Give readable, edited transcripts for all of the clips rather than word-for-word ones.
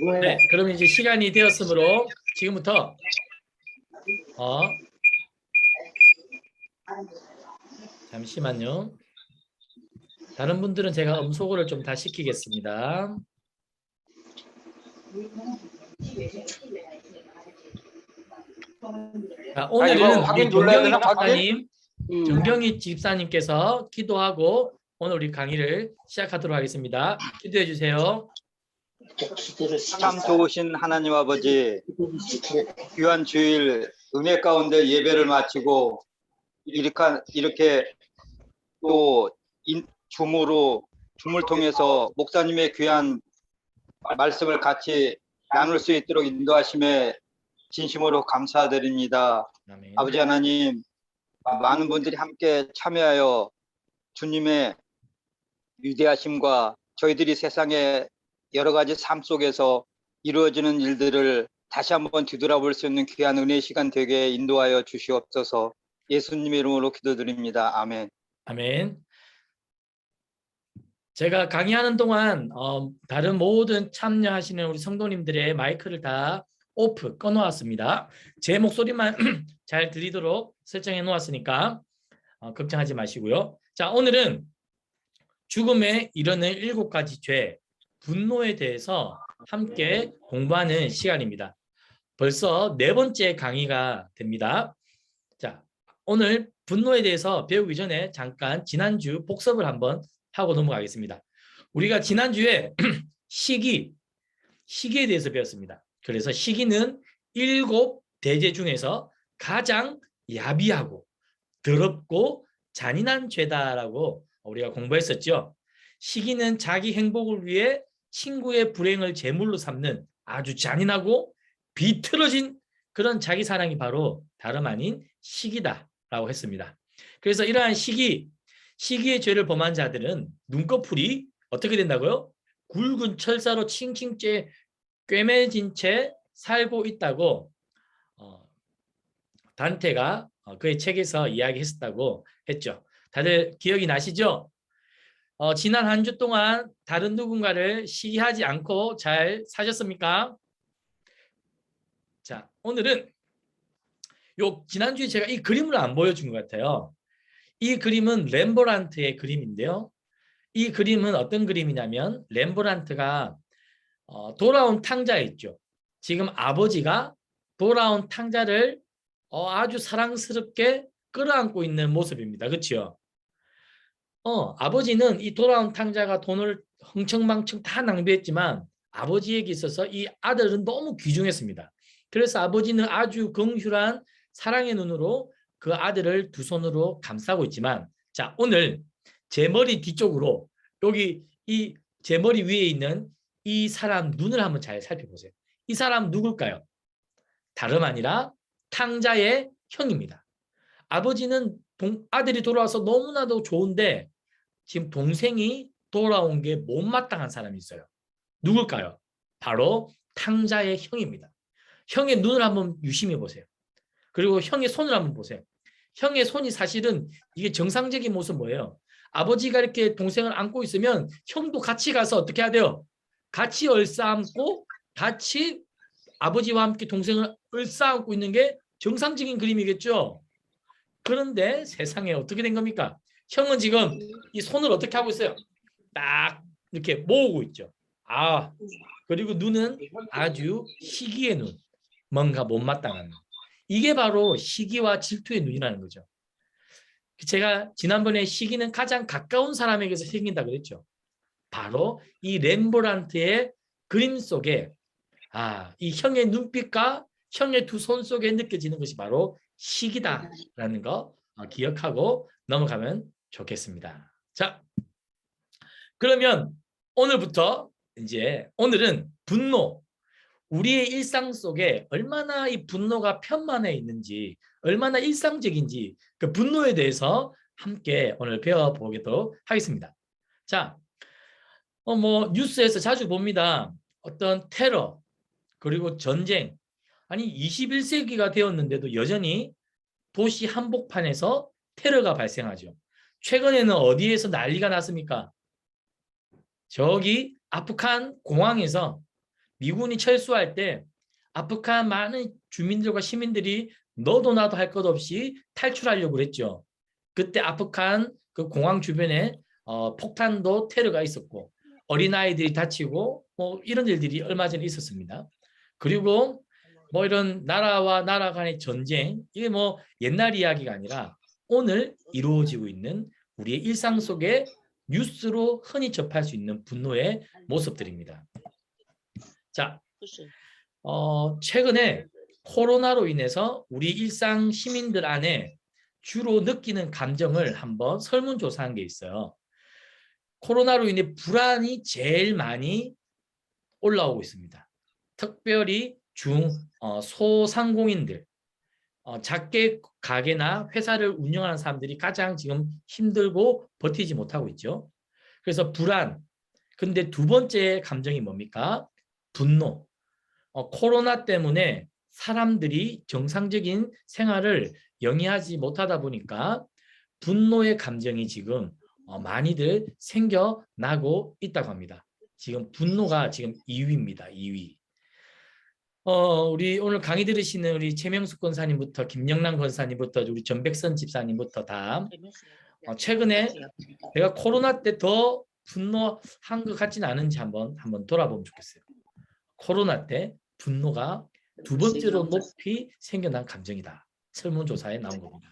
네, 그러면 이제 시간이 되었으므로 지금부터 잠시만요. 다른 분들은 제가 음소거를 좀 다 시키겠습니다. 자, 오늘은 우리 정경희 집사님, 정경희 집사님께서 기도하고 오늘 우리 강의를 시작하도록 하겠습니다. 기도해 주세요. 참 좋으신 하나님 아버지, 귀한 주일 은혜 가운데 예배를 마치고 이렇게 또 줌을 통해서 목사님의 귀한 말씀을 같이 나눌 수 있도록 인도하심에 진심으로 감사드립니다. 아멘. 아버지 하나님, 많은 분들이 함께 참여하여 주님의 위대하심과 저희들이 세상의 여러 가지 삶 속에서 이루어지는 일들을 다시 한번 뒤돌아볼 수 있는 귀한 은혜의 시간 되게 인도하여 주시옵소서. 예수님의 이름으로 기도드립니다. 아멘. 아멘. 제가 강의하는 동안 다른 모든 참여하시는 우리 성도님들의 마이크를 다 오프 꺼놓았습니다. 제 목소리만 잘 들리도록 설정해 놓았으니까 걱정하지 마시고요. 자, 오늘은 죽음에 이르는 7가지 죄, 분노에 대해서 함께 공부하는 시간입니다. 벌써 4번째 강의가 됩니다. 자, 오늘 분노에 대해서 배우기 전에 잠깐 지난주 복습을 한번 하고 넘어가겠습니다. 우리가 지난주에 시기에 대해서 배웠습니다. 그래서 시기는 7대죄 중에서 가장 야비하고 더럽고 잔인한 죄다라고 우리가 공부했었죠. 시기는 자기 행복을 위해 친구의 불행을 제물로 삼는 아주 잔인하고 비틀어진 그런 자기 사랑이 바로 다름 아닌 시기다라고 했습니다. 그래서 이러한 시기의 죄를 범한 자들은 눈꺼풀이 어떻게 된다고요? 굵은 철사로 칭칭 꿰매진 채 살고 있다고 단테가 그의 책에서 이야기했었다고 했죠. 다들 기억이 나시죠? 지난 한 주 동안 다른 누군가를 시기하지 않고 잘 사셨습니까? 자, 오늘은 지난주에 제가 이 그림을 안 보여준 것 같아요. 이 그림은 렘브란트의 그림인데요. 이 그림은 어떤 그림이냐면 렘브란트가 돌아온 탕자 있죠. 지금 아버지가 돌아온 탕자를 아주 사랑스럽게 끌어안고 있는 모습입니다. 그렇죠? 아버지는 이 돌아온 탕자가 돈을 흥청망청 다 낭비했지만 아버지에게 있어서 이 아들은 너무 귀중했습니다. 그래서 아버지는 아주 긍휼한 사랑의 눈으로 그 아들을 두 손으로 감싸고 있지만, 자, 오늘 제 머리 뒤쪽으로 여기 이 제 머리 위에 있는 이 사람 눈을 한번 잘 살펴보세요. 이 사람 누굴까요? 다름 아니라 탕자의 형입니다. 아버지는 아들이 돌아와서 너무나도 좋은데 지금 동생이 돌아온 게 못마땅한 사람이 있어요. 누굴까요? 바로 탕자의 형입니다. 형의 눈을 한번 유심히 보세요. 그리고 형의 손을 한번 보세요. 형의 손이 사실은 이게 정상적인 모습 뭐예요? 아버지가 이렇게 동생을 안고 있으면 형도 같이 가서 어떻게 해야 돼요? 같이 얼싸안고 같이 아버지와 함께 동생을 얼싸안고 있는 게 정상적인 그림이겠죠? 그런데 세상에 어떻게 된 겁니까? 형은 지금 이 손을 어떻게 하고 있어요? 딱 이렇게 모으고 있죠. 그리고 눈은 아주 시기의 눈, 뭔가 못마땅한 눈. 이게 바로 시기와 질투의 눈이라는 거죠. 제가 지난번에 시기는 가장 가까운 사람에게서 생긴다 그랬죠. 바로 이 렘브란트의 그림 속에 이 형의 눈빛과 형의 두 손 속에 느껴지는 것이 바로 시기다라는 거 기억하고 넘어가면 좋겠습니다. 자, 그러면 오늘부터 오늘은 분노, 우리의 일상 속에 얼마나 이 분노가 편만해 있는지, 얼마나 일상적인지 그 분노에 대해서 함께 오늘 배워보도록 하겠습니다. 자, 뉴스에서 자주 봅니다. 어떤 테러, 그리고 전쟁. 아니 21세기가 되었는데도 여전히 도시 한복판에서 테러가 발생하죠. 최근에는 어디에서 난리가 났습니까? 저기 아프간 공항에서 미군이 철수할 때 아프간 많은 주민들과 시민들이 너도 나도 할 것 없이 탈출하려고 그랬죠. 그때 아프간 그 공항 주변에 폭탄도 테러가 있었고 어린아이들이 다치고 뭐 이런 일들이 얼마 전에 있었습니다. 그리고 뭐 이런 나라와 나라 간의 전쟁, 이게 뭐 옛날 이야기가 아니라 오늘 이루어지고 있는 우리의 일상 속에 뉴스로 흔히 접할 수 있는 분노의 모습들입니다. 자, 최근에 코로나로 인해서 우리 일상 시민들 안에 주로 느끼는 감정을 한번 설문조사한 게 있어요. 코로나로 인해 불안이 제일 많이 올라오고 있습니다. 특별히 소상공인들, 작게 가게나 회사를 운영하는 사람들이 가장 지금 힘들고 버티지 못하고 있죠. 그래서 불안. 근데 두 번째 감정이 뭡니까? 분노. 코로나 때문에 사람들이 정상적인 생활을 영위하지 못하다 보니까 분노의 감정이 지금 많이들 생겨나고 있다고 합니다. 지금 분노가 지금 2위입니다. 2위. 우리 오늘 강의 들으시는 우리 최명숙 권사님부터 김영란 권사님부터 우리 전백선 집사님부터 다 최근에 내가 코로나 때 더 분노한 것 같지는 않은지 한번 돌아보면 좋겠어요. 코로나 때 분노가 두 번째로 높이 생겨난 감정이다. 설문조사에 나온 겁니다.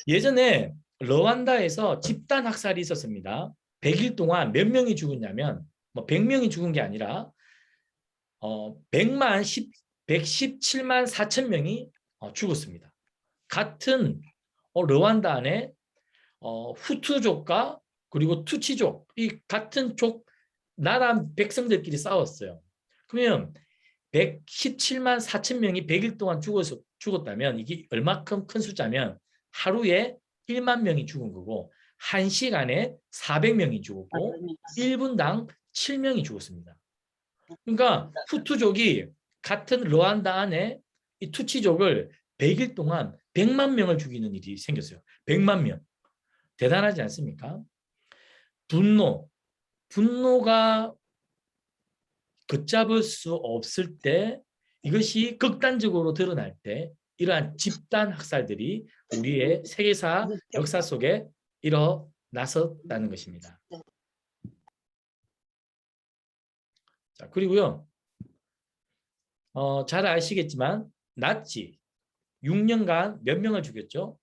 예전에 르완다에서 집단 학살이 있었습니다. 100일 동안 몇 명이 죽었냐면 뭐 100명이 죽은 게 아니라 117만 4천 명이 죽었습니다. 같은 르완다 안에 후투족과 그리고 투치족, 이 같은 족 나라 백성들끼리 싸웠어요. 그러면 117만 4천 명이 100일 동안 죽었다면 이게 얼마큼 큰 숫자면 하루에 1만 명이 죽은 거고 1시간에 400명이 죽었고 1분당 7명이 죽었습니다. 그러니까 후투족이 같은 르완다 안에 이 투치족을 100일 동안 100만 명을 죽이는 일이 생겼어요. 100만 명. 대단하지 않습니까? 분노가 걷잡을 수 없을 때, 이것이 극단적으로 드러날 때 이러한 집단 학살들이 우리의 세계사 역사 속에 일어났었다는 것입니다. 자, 그리고요. 잘 아시겠지만 나치 6년간 몇 명을 죽였죠?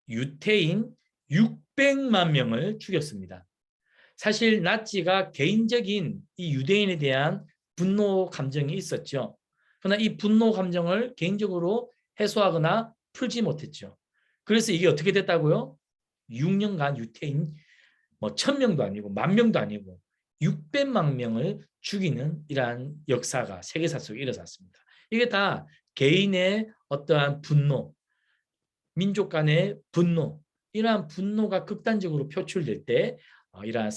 유태인 600만 명을 죽였습니다. 사실 나치가 개인적인 이 유대인에 대한 분노 감정이 있었죠. 그러나 이 분노 감정을 개인적으로 해소하거나 풀지 못했죠. 그래서 이게 어떻게 됐다고요? 6년간 유태인 뭐 1000명도 아니고 10,000명도 아니고 600만 명을 죽이는 이러한 역사가 세계사 속에 일어났습니다. 이게 다 개인의 어떠한 분노, 민족 간의 분노, 이러한 분노가 극단적으로 표출될 때 이러한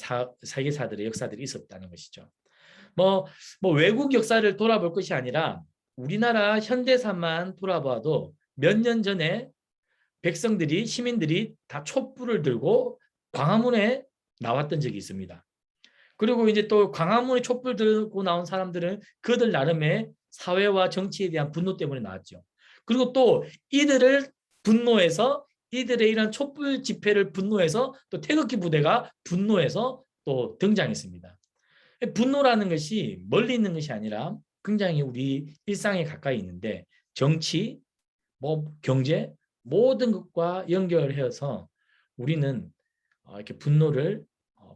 세계사들의 역사들이 있었다는 것이죠. 뭐 외국 역사를 돌아볼 것이 아니라 우리나라 현대사만 돌아봐도 몇 년 전에 백성들이, 시민들이 다 촛불을 들고 광화문에 나왔던 적이 있습니다. 그리고 이제 또 광화문에 촛불 들고 나온 사람들은 그들 나름의 사회와 정치에 대한 분노 때문에 나왔죠. 그리고 또 이들을 분노해서, 이들의 이런 촛불 집회를 분노해서 또 태극기 부대가 분노해서 또 등장했습니다. 분노라는 것이 멀리 있는 것이 아니라 굉장히 우리 일상에 가까이 있는데 정치, 경제 모든 것과 연결해서 우리는 이렇게 분노를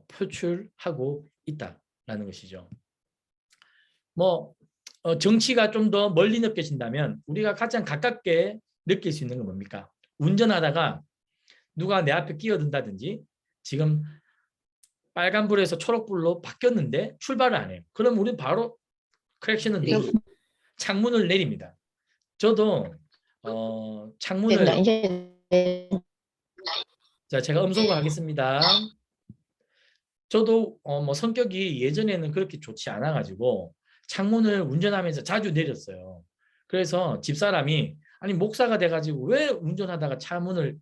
표출하고 있다라는 것이죠. 정치가 좀 더 멀리 느껴진다면 우리가 가장 가깝게 느낄 수 있는 건 뭡니까? 운전하다가 누가 내 앞에 끼어든다든지 지금 빨간불에서 초록불로 바뀌었는데 출발을 안 해요. 그럼 우리는 바로 크랙션을 내고 창문을 내립니다. 저도 창문을 자, 제가 음소거 하겠습니다. 저도 성격이 예전에는 그렇게 좋지 않아 가지고 창문을 운전하면서 자주 내렸어요. 그래서 집사람이 아니 목사가 돼 가지고 왜 운전하다가 창문을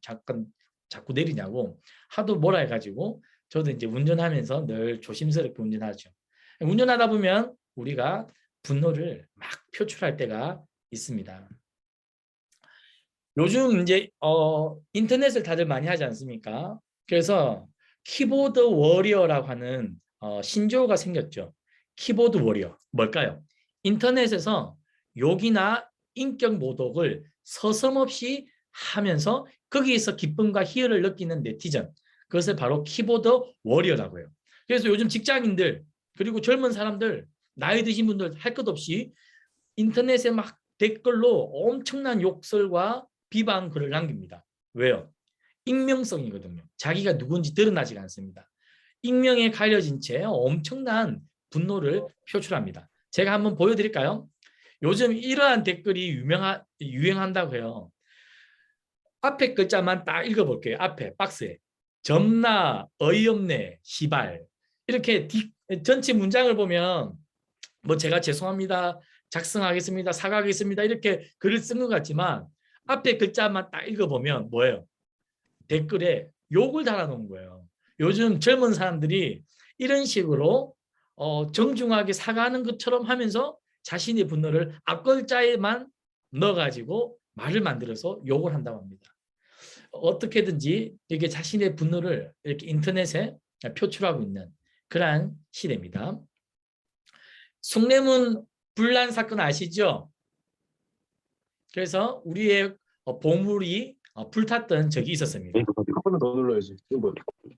자꾸 내리냐고 하도 뭐라 해 가지고 저도 이제 운전하면서 늘 조심스럽게 운전하죠. 운전하다 보면 우리가 분노를 막 표출할 때가 있습니다. 요즘 이제 인터넷을 다들 많이 하지 않습니까? 그래서 키보드 워리어라고 하는 신조어가 생겼죠. 키보드 워리어. 뭘까요? 인터넷에서 욕이나 인격 모독을 서슴없이 하면서 거기에서 기쁨과 희열을 느끼는 네티즌. 그것을 바로 키보드 워리어라고 해요. 그래서 요즘 직장인들 그리고 젊은 사람들 나이 드신 분들 할 것 없이 인터넷에 막 댓글로 엄청난 욕설과 비방 글을 남깁니다. 왜요? 익명성이거든요. 자기가 누군지 드러나지 않습니다. 익명에 가려진 채 엄청난 분노를 표출합니다. 제가 한번 보여드릴까요? 요즘 이러한 댓글이 유행한다고 해요. 앞에 글자만 딱 읽어볼게요. 앞에 박스에 점나, 어이없네, 시발 이렇게 전체 문장을 보면 뭐 제가 죄송합니다, 작성하겠습니다, 사과하겠습니다 이렇게 글을 쓴 것 같지만 앞에 글자만 딱 읽어보면 뭐예요? 댓글에 욕을 달아놓은 거예요. 요즘 젊은 사람들이 이런 식으로 정중하게 사과하는 것처럼 하면서 자신의 분노를 앞글자에만 넣어가지고 말을 만들어서 욕을 한다고 합니다. 어떻게든지 이게 자신의 분노를 이렇게 인터넷에 표출하고 있는 그러한 시대입니다. 숭례문 분란 사건 아시죠? 그래서 우리의 보물이 불탔던 적이 있었습니다. 한 번 더 눌러야지. 이거 뭐야?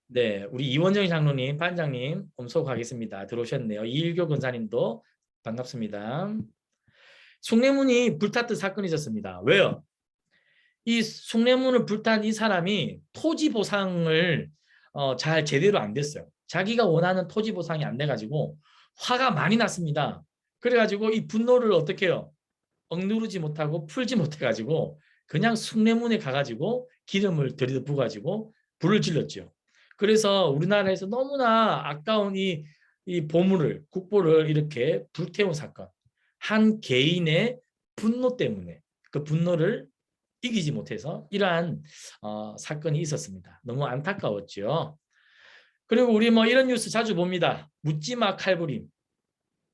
네, 우리 이원정 장로님, 반장님 엄소하겠습니다. 들어오셨네요. 이일교 권사님도 반갑습니다. 숭례문이 불탔던 사건이 있었습니다. 왜요? 이 숭례문을 불탄 이 사람이 토지 보상을 잘 제대로 안 됐어요. 자기가 원하는 토지 보상이 안 돼가지고 화가 많이 났습니다. 그래가지고 이 분노를 어떻게 해요? 억누르지 못하고 풀지 못해가지고 그냥 숭례문에 가가지고 기름을 들이켜 부어가지고 불을 질렀죠. 그래서 우리나라에서 너무나 아까운 이 보물을, 국보를 이렇게 불태운 사건. 한 개인의 분노 때문에 그 분노를 이기지 못해서 이러한 사건이 있었습니다. 너무 안타까웠죠. 그리고 우리 뭐 이런 뉴스 자주 봅니다. 묻지마 칼부림.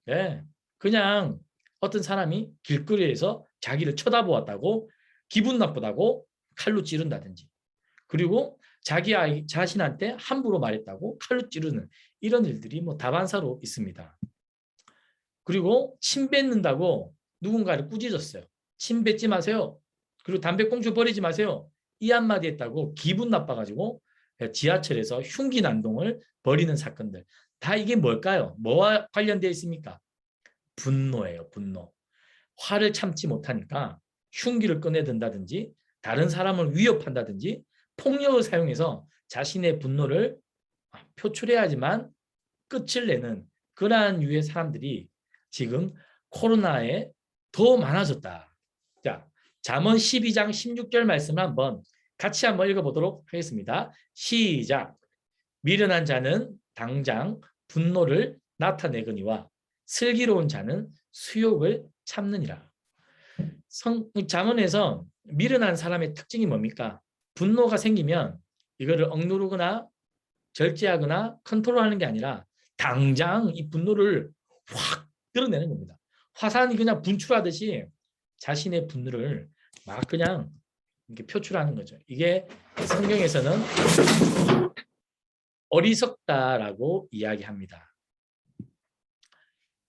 네, 그냥 어떤 사람이 길거리에서 자기를 쳐다보았다고 기분 나쁘다고 칼로 찌른다든지, 그리고 자기 아이 자신한테 함부로 말했다고 칼로 찌르는 이런 일들이 뭐 다반사로 있습니다. 그리고 침 뱉는다고 누군가를 꾸짖었어요. 침 뱉지 마세요. 그리고 담배꽁초 버리지 마세요. 이 한마디 했다고 기분 나빠가지고 지하철에서 흉기 난동을 벌이는 사건들. 다 이게 뭘까요? 뭐와 관련되어 있습니까? 분노예요. 분노. 화를 참지 못하니까 흉기를 꺼내든다든지 다른 사람을 위협한다든지 폭력을 사용해서 자신의 분노를 표출해야지만 끝을 내는 그러한 유의 사람들이 지금 코로나에 더 많아졌다. 자, 잠언 12장 16절 말씀을 같이 한번 읽어보도록 하겠습니다. 시작. 미련한 자는 당장 분노를 나타내거니와 슬기로운 자는 수욕을 참느니라. 잠언에서 미련한 사람의 특징이 뭡니까? 분노가 생기면 이거를 억누르거나 절제하거나 컨트롤하는 게 아니라 당장 이 분노를 확 드러내는 겁니다. 화산이 그냥 분출하듯이 자신의 분노를 막 그냥 이렇게 표출하는 거죠. 이게 성경에서는 어리석다라고 이야기합니다.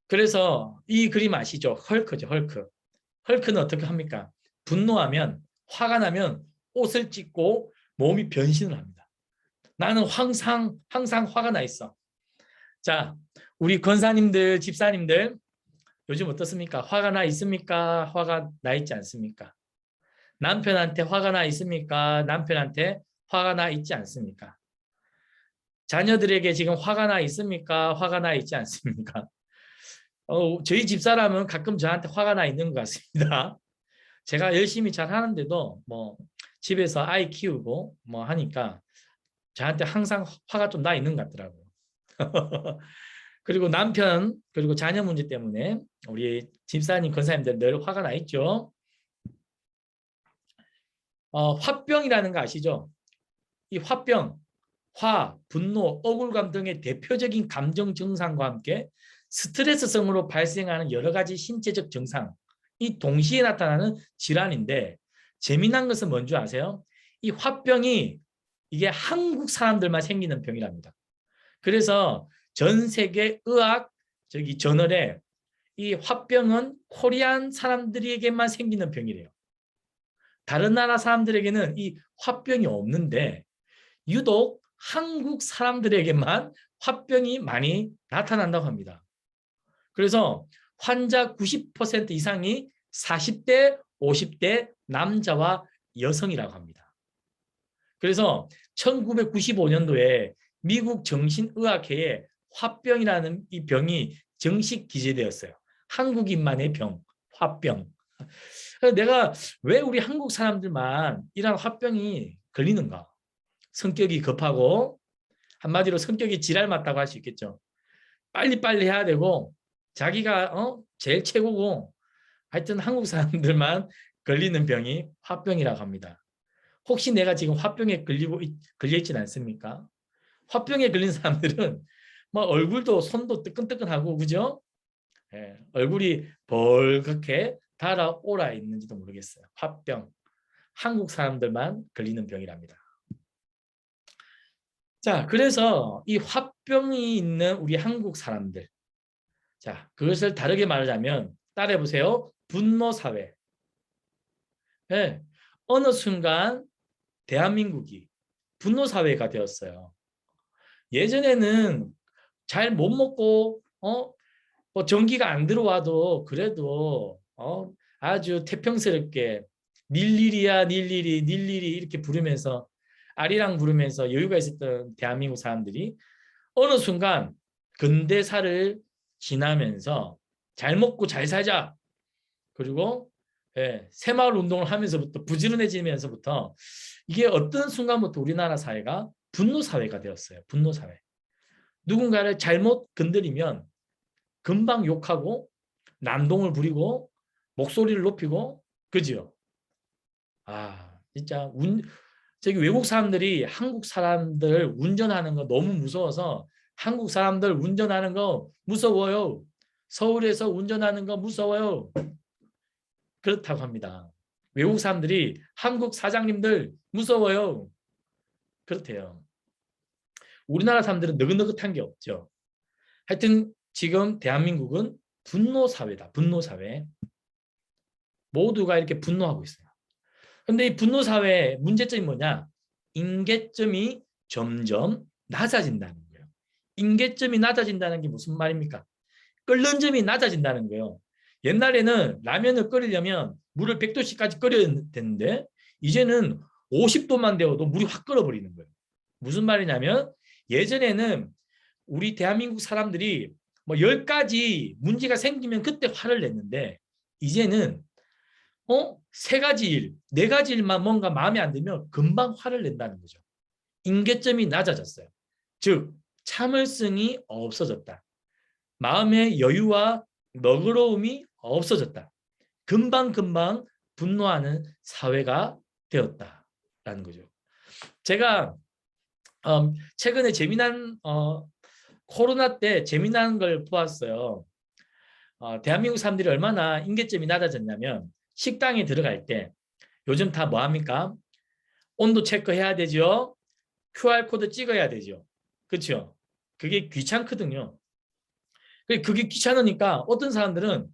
그래서 이 그림 아시죠? 헐크죠, 헐크. 헐크는 어떻게 합니까? 분노하면, 화가 나면 옷을 찢고 몸이 변신을 합니다. 나는 항상 화가 나 있어. 자, 우리 권사님들, 집사님들 요즘 어떻습니까? 화가 나 있습니까? 화가 나 있지 않습니까? 남편한테 화가 나 있습니까? 남편한테 화가 나 있지 않습니까? 자녀들에게 지금 화가 나 있습니까? 화가 나 있지 않습니까? 저희 집사람은 가끔 저한테 화가 나 있는 것 같습니다. 제가 열심히 잘 하는데도 뭐 집에서 아이 키우고 뭐 하니까 저한테 항상 화가 좀 나 있는 것 같더라고요. 그리고 남편 그리고 자녀 문제 때문에 우리 집사님 권사님들 늘 화가 나 있죠. 화병이라는 거 아시죠? 이 화병, 화, 분노, 억울감 등의 대표적인 감정 증상과 함께 스트레스성으로 발생하는 여러 가지 신체적 증상, 이 동시에 나타나는 질환인데 재미난 것은 뭔지 아세요? 이 화병이 이게 한국 사람들만 생기는 병이랍니다. 그래서 전 세계 의학 저널에 이 화병은 코리안 사람들에게만 생기는 병이래요. 다른 나라 사람들에게는 이 화병이 없는데 유독 한국 사람들에게만 화병이 많이 나타난다고 합니다. 그래서 환자 90% 이상이 40대, 50대 남자와 여성이라고 합니다. 그래서 1995년도에 미국 정신의학회에 화병이라는 이 병이 정식 기재되었어요. 한국인만의 병, 화병. 내가 왜 우리 한국 사람들만 이런 화병이 걸리는가? 성격이 급하고 한마디로 성격이 지랄 맞다고 할 수 있겠죠. 빨리빨리 해야 되고 자기가 제일 최고고 하여튼 한국 사람들만 걸리는 병이 화병이라고 합니다. 혹시 내가 지금 화병에 걸려 있지는 않습니까? 화병에 걸린 사람들은 뭐 얼굴도 손도 뜨끈뜨끈하고 그죠? 예, 얼굴이 벌겋게 달아올라 있는지도 모르겠어요. 화병. 한국 사람들만 걸리는 병이랍니다. 자, 그래서 이 화병이 있는 우리 한국 사람들. 자, 그것을 다르게 말하자면 따라해 보세요. 분노 사회. 예, 어느 순간 대한민국이 분노 사회가 되었어요. 예전에는 잘 못 먹고 뭐 전기가 안 들어와도 그래도 아주 태평스럽게 닐일이야 닐일이 닐일이 이렇게 부르면서 아리랑 부르면서 여유가 있었던 대한민국 사람들이 어느 순간 근대사를 지나면서 잘 먹고 잘 살자 그리고 새마을 운동을 하면서부터 부지런해지면서부터 이게 어떤 순간부터 우리나라 사회가 분노 사회가 되었어요. 분노 사회. 누군가를 잘못 건드리면 금방 욕하고 난동을 부리고 목소리를 높이고 그죠? 아 진짜 저기 외국 사람들이 한국 사람들 운전하는 거 너무 무서워서 한국 사람들 운전하는 거 무서워요. 서울에서 운전하는 거 무서워요. 그렇다고 합니다. 외국 사람들이 한국 사장님들 무서워요. 그렇대요. 우리나라 사람들은 느긋느긋한 게 없죠. 하여튼 지금 대한민국은 분노 사회다. 분노 사회. 모두가 이렇게 분노하고 있어요. 그런데 이 분노 사회의 문제점이 뭐냐? 인계점이 점점 낮아진다는 거예요. 인계점이 낮아진다는 게 무슨 말입니까? 끓는 점이 낮아진다는 거예요. 옛날에는 라면을 끓이려면 물을 100도씨까지 끓여야 되는데 이제는 50도만 되어도 물이 확 끓어버리는 거예요. 무슨 말이냐면 예전에는 우리 대한민국 사람들이 뭐 10가지 문제가 생기면 그때 화를 냈는데 이제는 3가지 일, 4가지 일만 뭔가 마음에 안 들면 금방 화를 낸다는 거죠. 인계점이 낮아졌어요. 즉 참을성이 없어졌다. 마음의 여유와 너그러움이 없어졌다. 금방금방 분노하는 사회가 되었다라는 거죠. 제가 최근에 재미난 코로나 때 재미난 걸 보았어요. 대한민국 사람들이 얼마나 인계점이 낮아졌냐면 식당에 들어갈 때 요즘 다 뭐 합니까? 온도 체크해야 되죠. QR코드 찍어야 되죠. 그렇죠? 그게 귀찮거든요. 그게 귀찮으니까 어떤 사람들은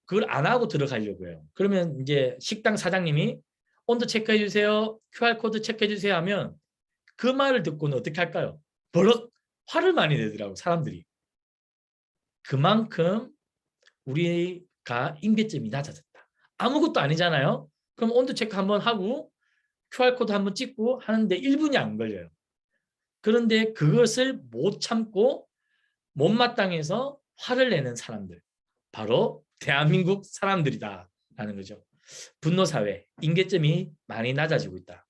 그걸 안 하고 들어가려고 해요. 그러면 이제 식당 사장님이 온도 체크해 주세요. QR코드 체크해 주세요 하면 그 말을 듣고는 어떻게 할까요? 버럭 화를 많이 내더라고 사람들이. 그만큼 우리가 인계점이 낮아졌다. 아무것도 아니잖아요. 그럼 온도 체크 한번 하고 QR코드 한번 찍고 하는데 1분이 안 걸려요. 그런데 그것을 못 참고 못마땅해서 화를 내는 사람들. 바로 대한민국 사람들이다라는 거죠. 분노사회, 인계점이 많이 낮아지고 있다.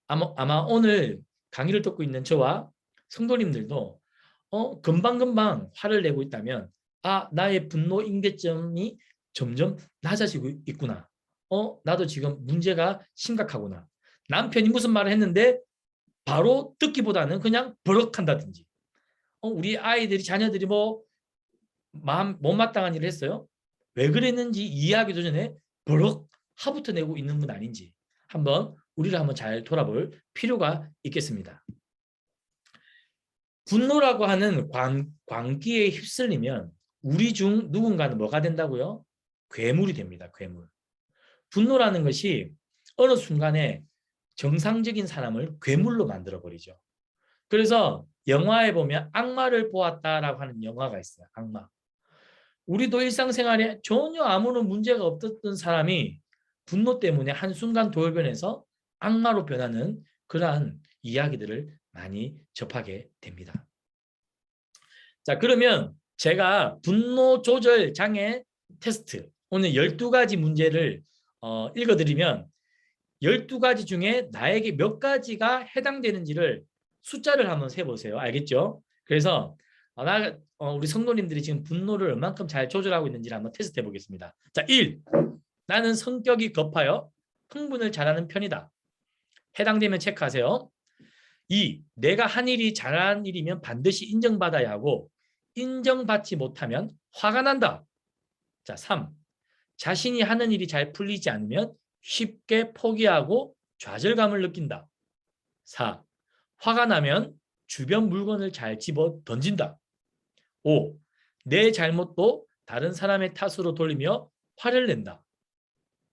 아마 오늘 강의를 듣고 있는 저와 성도님들도 금방금방 화를 내고 있다면 나의 분노 인계점이 점점 낮아지고 있구나. 나도 지금 문제가 심각하구나. 남편이 무슨 말을 했는데 바로 듣기보다는 그냥 버럭한다든지 우리 아이들이 자녀들이 뭐 못마땅한 일을 했어요? 왜 그랬는지 이해하기도 전에 버럭 화부터 내고 있는 분 아닌지 한번 우리를 한번 잘 돌아볼 필요가 있겠습니다. 분노라고 하는 광기에 휩쓸리면 우리 중 누군가는 뭐가 된다고요? 괴물이 됩니다. 괴물. 분노라는 것이 어느 순간에 정상적인 사람을 괴물로 만들어버리죠. 그래서 영화에 보면 악마를 보았다라고 하는 영화가 있어요. 악마. 우리도 일상생활에 전혀 아무런 문제가 없었던 사람이 분노 때문에 한순간 돌변해서 악마로 변하는 그러한 이야기들을 많이 접하게 됩니다. 자, 그러면 제가 분노 조절 장애 테스트 오늘 12가지 문제를 읽어드리면 12가지 중에 나에게 몇 가지가 해당되는지를 숫자를 한번 세보세요. 알겠죠? 그래서 우리 성도님들이 지금 분노를 얼만큼 잘 조절하고 있는지를 한번 테스트해 보겠습니다. 자, 1. 나는 성격이 급하여 흥분을 잘하는 편이다. 해당되면 체크하세요. 2. 내가 한 일이 잘한 일이면 반드시 인정받아야 하고 인정받지 못하면 화가 난다. 자, 3. 자신이 하는 일이 잘 풀리지 않으면 쉽게 포기하고 좌절감을 느낀다. 4. 화가 나면 주변 물건을 잘 집어 던진다. 5. 내 잘못도 다른 사람의 탓으로 돌리며 화를 낸다.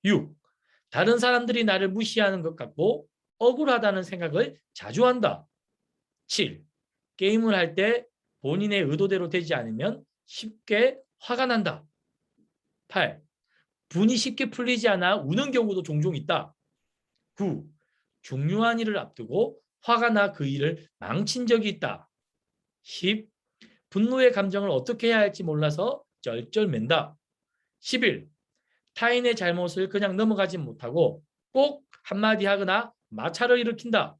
6. 다른 사람들이 나를 무시하는 것 같고 억울하다는 생각을 자주 한다. 7. 게임을 할 때 본인의 의도대로 되지 않으면 쉽게 화가 난다. 8. 분이 쉽게 풀리지 않아 우는 경우도 종종 있다. 9. 중요한 일을 앞두고 화가 나 그 일을 망친 적이 있다. 10. 분노의 감정을 어떻게 해야 할지 몰라서 쩔쩔맨다. 11. 타인의 잘못을 그냥 넘어가지 못하고 꼭 한마디 하거나 마찰을 일으킨다.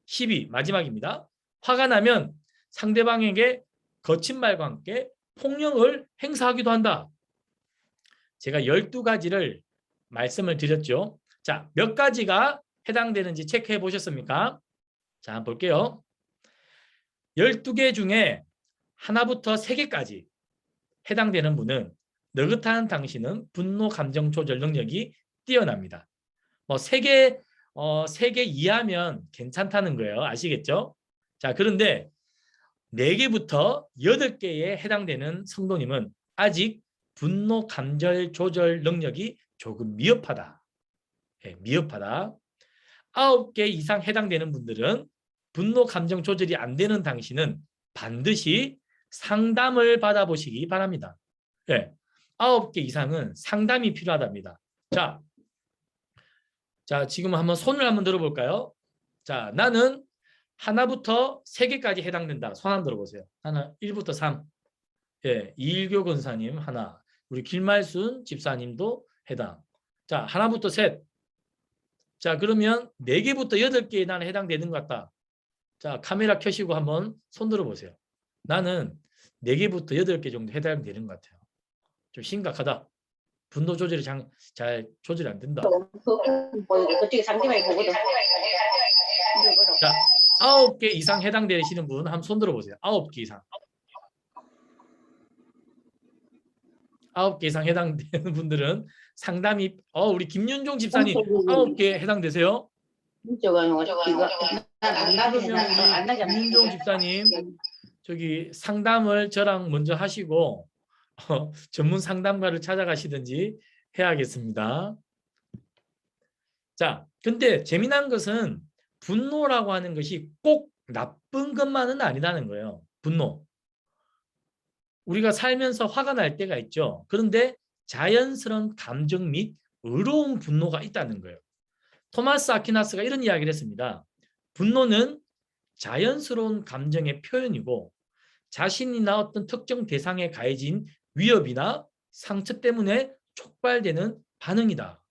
12. 마지막입니다. 화가 나면 상대방에게 거친 말과 함께 폭력을 행사하기도 한다. 제가 12가지를 말씀을 드렸죠. 자, 몇 가지가 해당되는지 체크해 보셨습니까? 자, 한번 볼게요. 12개 중에 하나부터 3개까지 해당되는 분은 느긋한 당신은 분노 감정 조절 능력이 뛰어납니다. 뭐 3개 이하면 괜찮다는 거예요. 아시겠죠? 자, 그런데 4개부터 8개에 해당되는 성도님은 아직 분노 감정 조절 능력이 조금 미흡하다. 네, 미흡하다. 9개 이상 해당되는 분들은 분노 감정 조절이 안 되는 당신은 반드시 상담을 받아보시기 바랍니다. 네, 9개 이상은 상담이 필요하답니다. 자, 지금 한번 손을 한번 들어볼까요? 자, 나는 하나부터 3개까지 해당된다. 손 한번 들어보세요. 하나, 1부터 3. 예, 이일교 권사님 하나, 우리 길말순 집사님도 해당. 자, 하나부터 셋. 자, 그러면 4개부터 8개에 나는 해당되는 것 같다. 자, 카메라 켜시고 한번 손 들어보세요. 나는 4개부터 8개 정도 해당되는 것 같아요. 좀 심각하다. 분노 조절이 잘 조절이 안 된다. 그쪽에 상대방이 보거든. 자, 9개 이상 해당되시는 분 한번 손 들어보세요. 9개 이상. 9개 이상 해당되는 분들은 상담이 우리 김윤종 집사님 9개 해당되세요? 저거 이거 그러면 우리 김윤종 집사님 저기 상담을 저랑 먼저 하시고 전문 상담가를 찾아가시든지 해야겠습니다. 자, 근데 재미난 것은 분노라고 하는 것이 꼭 나쁜 것만은 아니라는 거예요. 분노. 우리가 살면서 화가 날 때가 있죠. 그런데 자연스러운 감정 및 의로운 분노가 있다는 거예요. 토마스 아퀴나스가 이런 이야기를 했습니다. 분노는 자연스러운 감정의 표현이고 자신이나 어떤 특정 대상에 가해진 위협이나 상처 때문에 촉발되는 반응이다.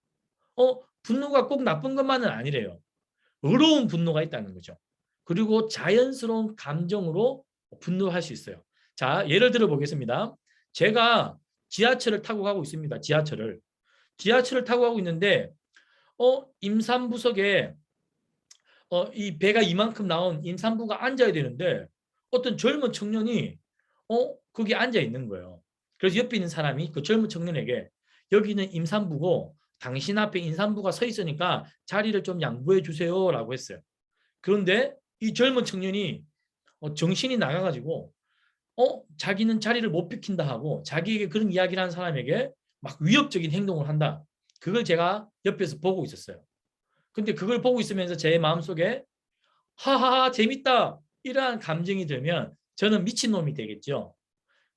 분노가 꼭 나쁜 것만은 아니래요. 의로운 분노가 있다는 거죠. 그리고 자연스러운 감정으로 분노할 수 있어요. 자, 예를 들어 보겠습니다. 제가 지하철을 타고 가고 있습니다. 지하철을 타고 가고 있는데 임산부석에 이 배가 이만큼 나온 임산부가 앉아야 되는데 어떤 젊은 청년이 거기 앉아 있는 거예요. 그래서 옆에 있는 사람이 그 젊은 청년에게 여기는 임산부고 당신 앞에 임산부가 서 있으니까 자리를 좀 양보해 주세요라고 했어요. 그런데 이 젊은 청년이 정신이 나가가지고 자기는 자리를 못 비킨다 하고 자기에게 그런 이야기를 한 사람에게 막 위협적인 행동을 한다. 그걸 제가 옆에서 보고 있었어요. 근데 그걸 보고 있으면서 제 마음속에 하하하 재밌다 이러한 감정이 들면 저는 미친놈이 되겠죠.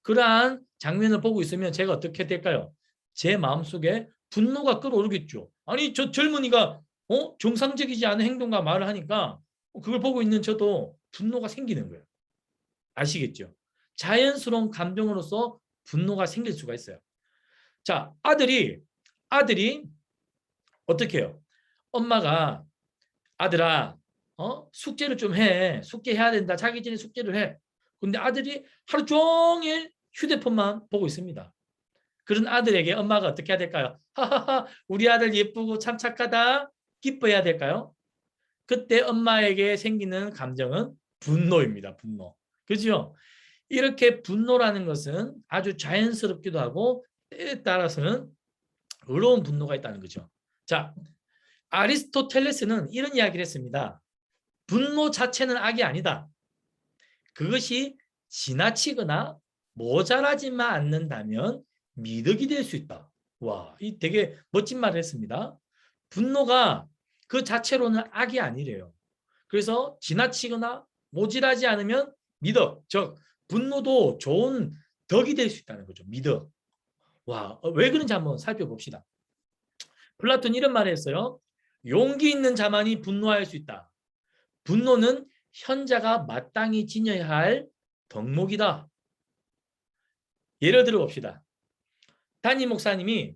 그러한 장면을 보고 있으면 제가 어떻게 될까요? 제 마음속에 분노가 끓어오르겠죠. 아니 저 젊은이가 정상적이지 않은 행동과 말을 하니까 그걸 보고 있는 저도 분노가 생기는 거예요. 아시겠죠? 자연스러운 감정으로서 분노가 생길 수가 있어요. 자, 아들이 어떻게 해요? 엄마가 아들아, 숙제를 좀 해. 숙제해야 된다. 자기 전에 숙제를 해. 근데 아들이 하루 종일 휴대폰만 보고 있습니다. 그런 아들에게 엄마가 어떻게 해야 될까요? 하하하, 우리 아들 예쁘고 참 착하다. 기뻐해야 될까요? 그때 엄마에게 생기는 감정은 분노입니다. 분노. 그죠? 이렇게 분노라는 것은 아주 자연스럽기도 하고 때에 따라서는 의로운 분노가 있다는 거죠. 자, 아리스토텔레스는 이런 이야기를 했습니다. 분노 자체는 악이 아니다. 그것이 지나치거나 모자라지만 않는다면 미덕이 될 수 있다. 와, 이 되게 멋진 말을 했습니다. 분노가 그 자체로는 악이 아니래요. 그래서 지나치거나 모자라지 않으면 미덕, 즉 분노도 좋은 덕이 될 수 있다는 거죠. 미덕. 와, 왜 그런지 한번 살펴봅시다. 플라톤이 이런 말을 했어요. 용기 있는 자만이 분노할 수 있다. 분노는 현자가 마땅히 지녀야 할 덕목이다. 예를 들어 봅시다. 담임 목사님이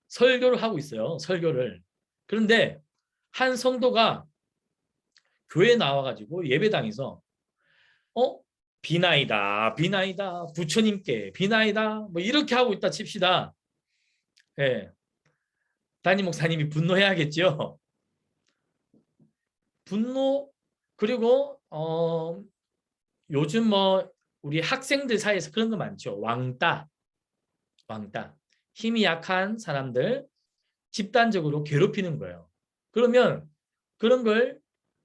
설교를 하고 있어요. 설교를. 그런데 한 성도가 교회에 나와가지고 예배당에서 비나이다, 비나이다, 부처님께 비나이다, 뭐 이렇게 하고 있다 칩시다. 예. 담임 목사님이 분노해야겠죠. 분노. 그리고 요즘 뭐 우리 학생들 사이에서 그런 거 많죠. 왕따. 힘이 약한 사람들 집단적으로 괴롭히는 거예요. 그러면 그런 걸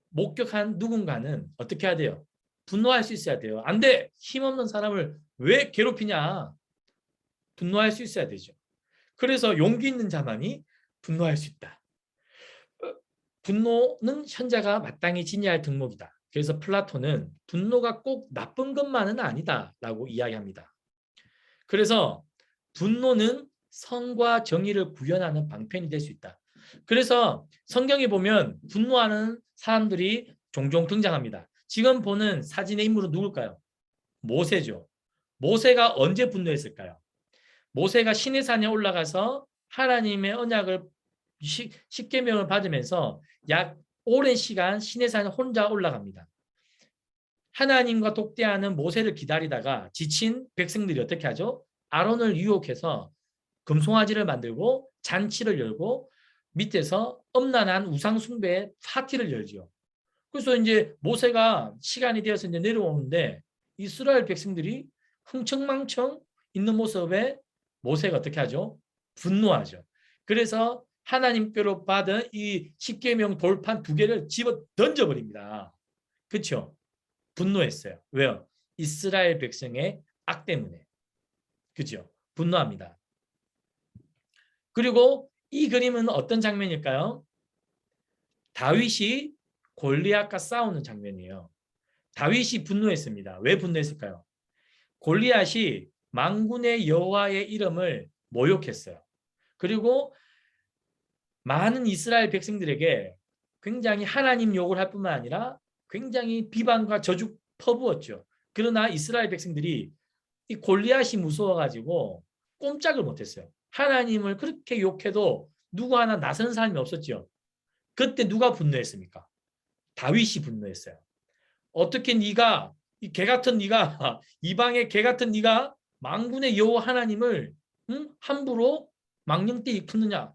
목격한 누군가는 어떻게 해야 돼요? 분노할 수 있어야 돼요. 안 돼! 힘없는 사람을 왜 괴롭히냐? 분노할 수 있어야 되죠. 그래서 용기 있는 자만이 분노할 수 있다. 분노는 현자가 마땅히 지녀야 할 덕목이다. 그래서 플라톤은 분노가 꼭 나쁜 것만은 아니다라고 이야기합니다. 그래서 분노는 선과 정의를 구현하는 방편이 될 수 있다. 그래서 성경에 보면 분노하는 사람들이 종종 등장합니다. 지금 보는 사진의 인물은 누굴까요? 모세죠. 모세가 언제 분노했을까요? 모세가 시내산에 올라가서 하나님의 언약을 십계명을 받으면서 약 오랜 시간 시내산에 혼자 올라갑니다. 하나님과 독대하는 모세를 기다리다가 지친 백성들이 어떻게 하죠? 아론을 유혹해서 금송아지를 만들고 잔치를 열고 밑에서 엄란한 우상 숭배의 파티를 열죠. 그래서 이제 모세가 시간이 되어서 이제 내려오는데 이스라엘 백성들이 흥청망청 있는 모습에 모세가 어떻게 하죠? 분노하죠. 그래서 하나님께로 받은 이 십계명 돌판 2개를 집어 던져버립니다. 그렇죠? 분노했어요. 왜요? 이스라엘 백성의 악 때문에. 그죠? 분노합니다. 그리고 이 그림은 어떤 장면일까요? 다윗이 골리앗과 싸우는 장면이에요. 다윗이 분노했습니다. 왜 분노했을까요? 골리앗이 만군의 여호와의 이름을 모욕했어요. 그리고 많은 이스라엘 백성들에게 굉장히 하나님 욕을 할 뿐만 아니라 굉장히 비방과 저주 퍼부었죠. 그러나 이스라엘 백성들이 이 골리앗이 무서워가지고 꼼짝을 못했어요. 하나님을 그렇게 욕해도 누구 하나 나서는 사람이 없었죠. 그때 누가 분노했습니까? 다윗이 분노했어요. 어떻게 네가 이 개 같은 네가 이방의 개 같은 네가 만군의 여호와 하나님을 함부로 망령되이 이끄느냐?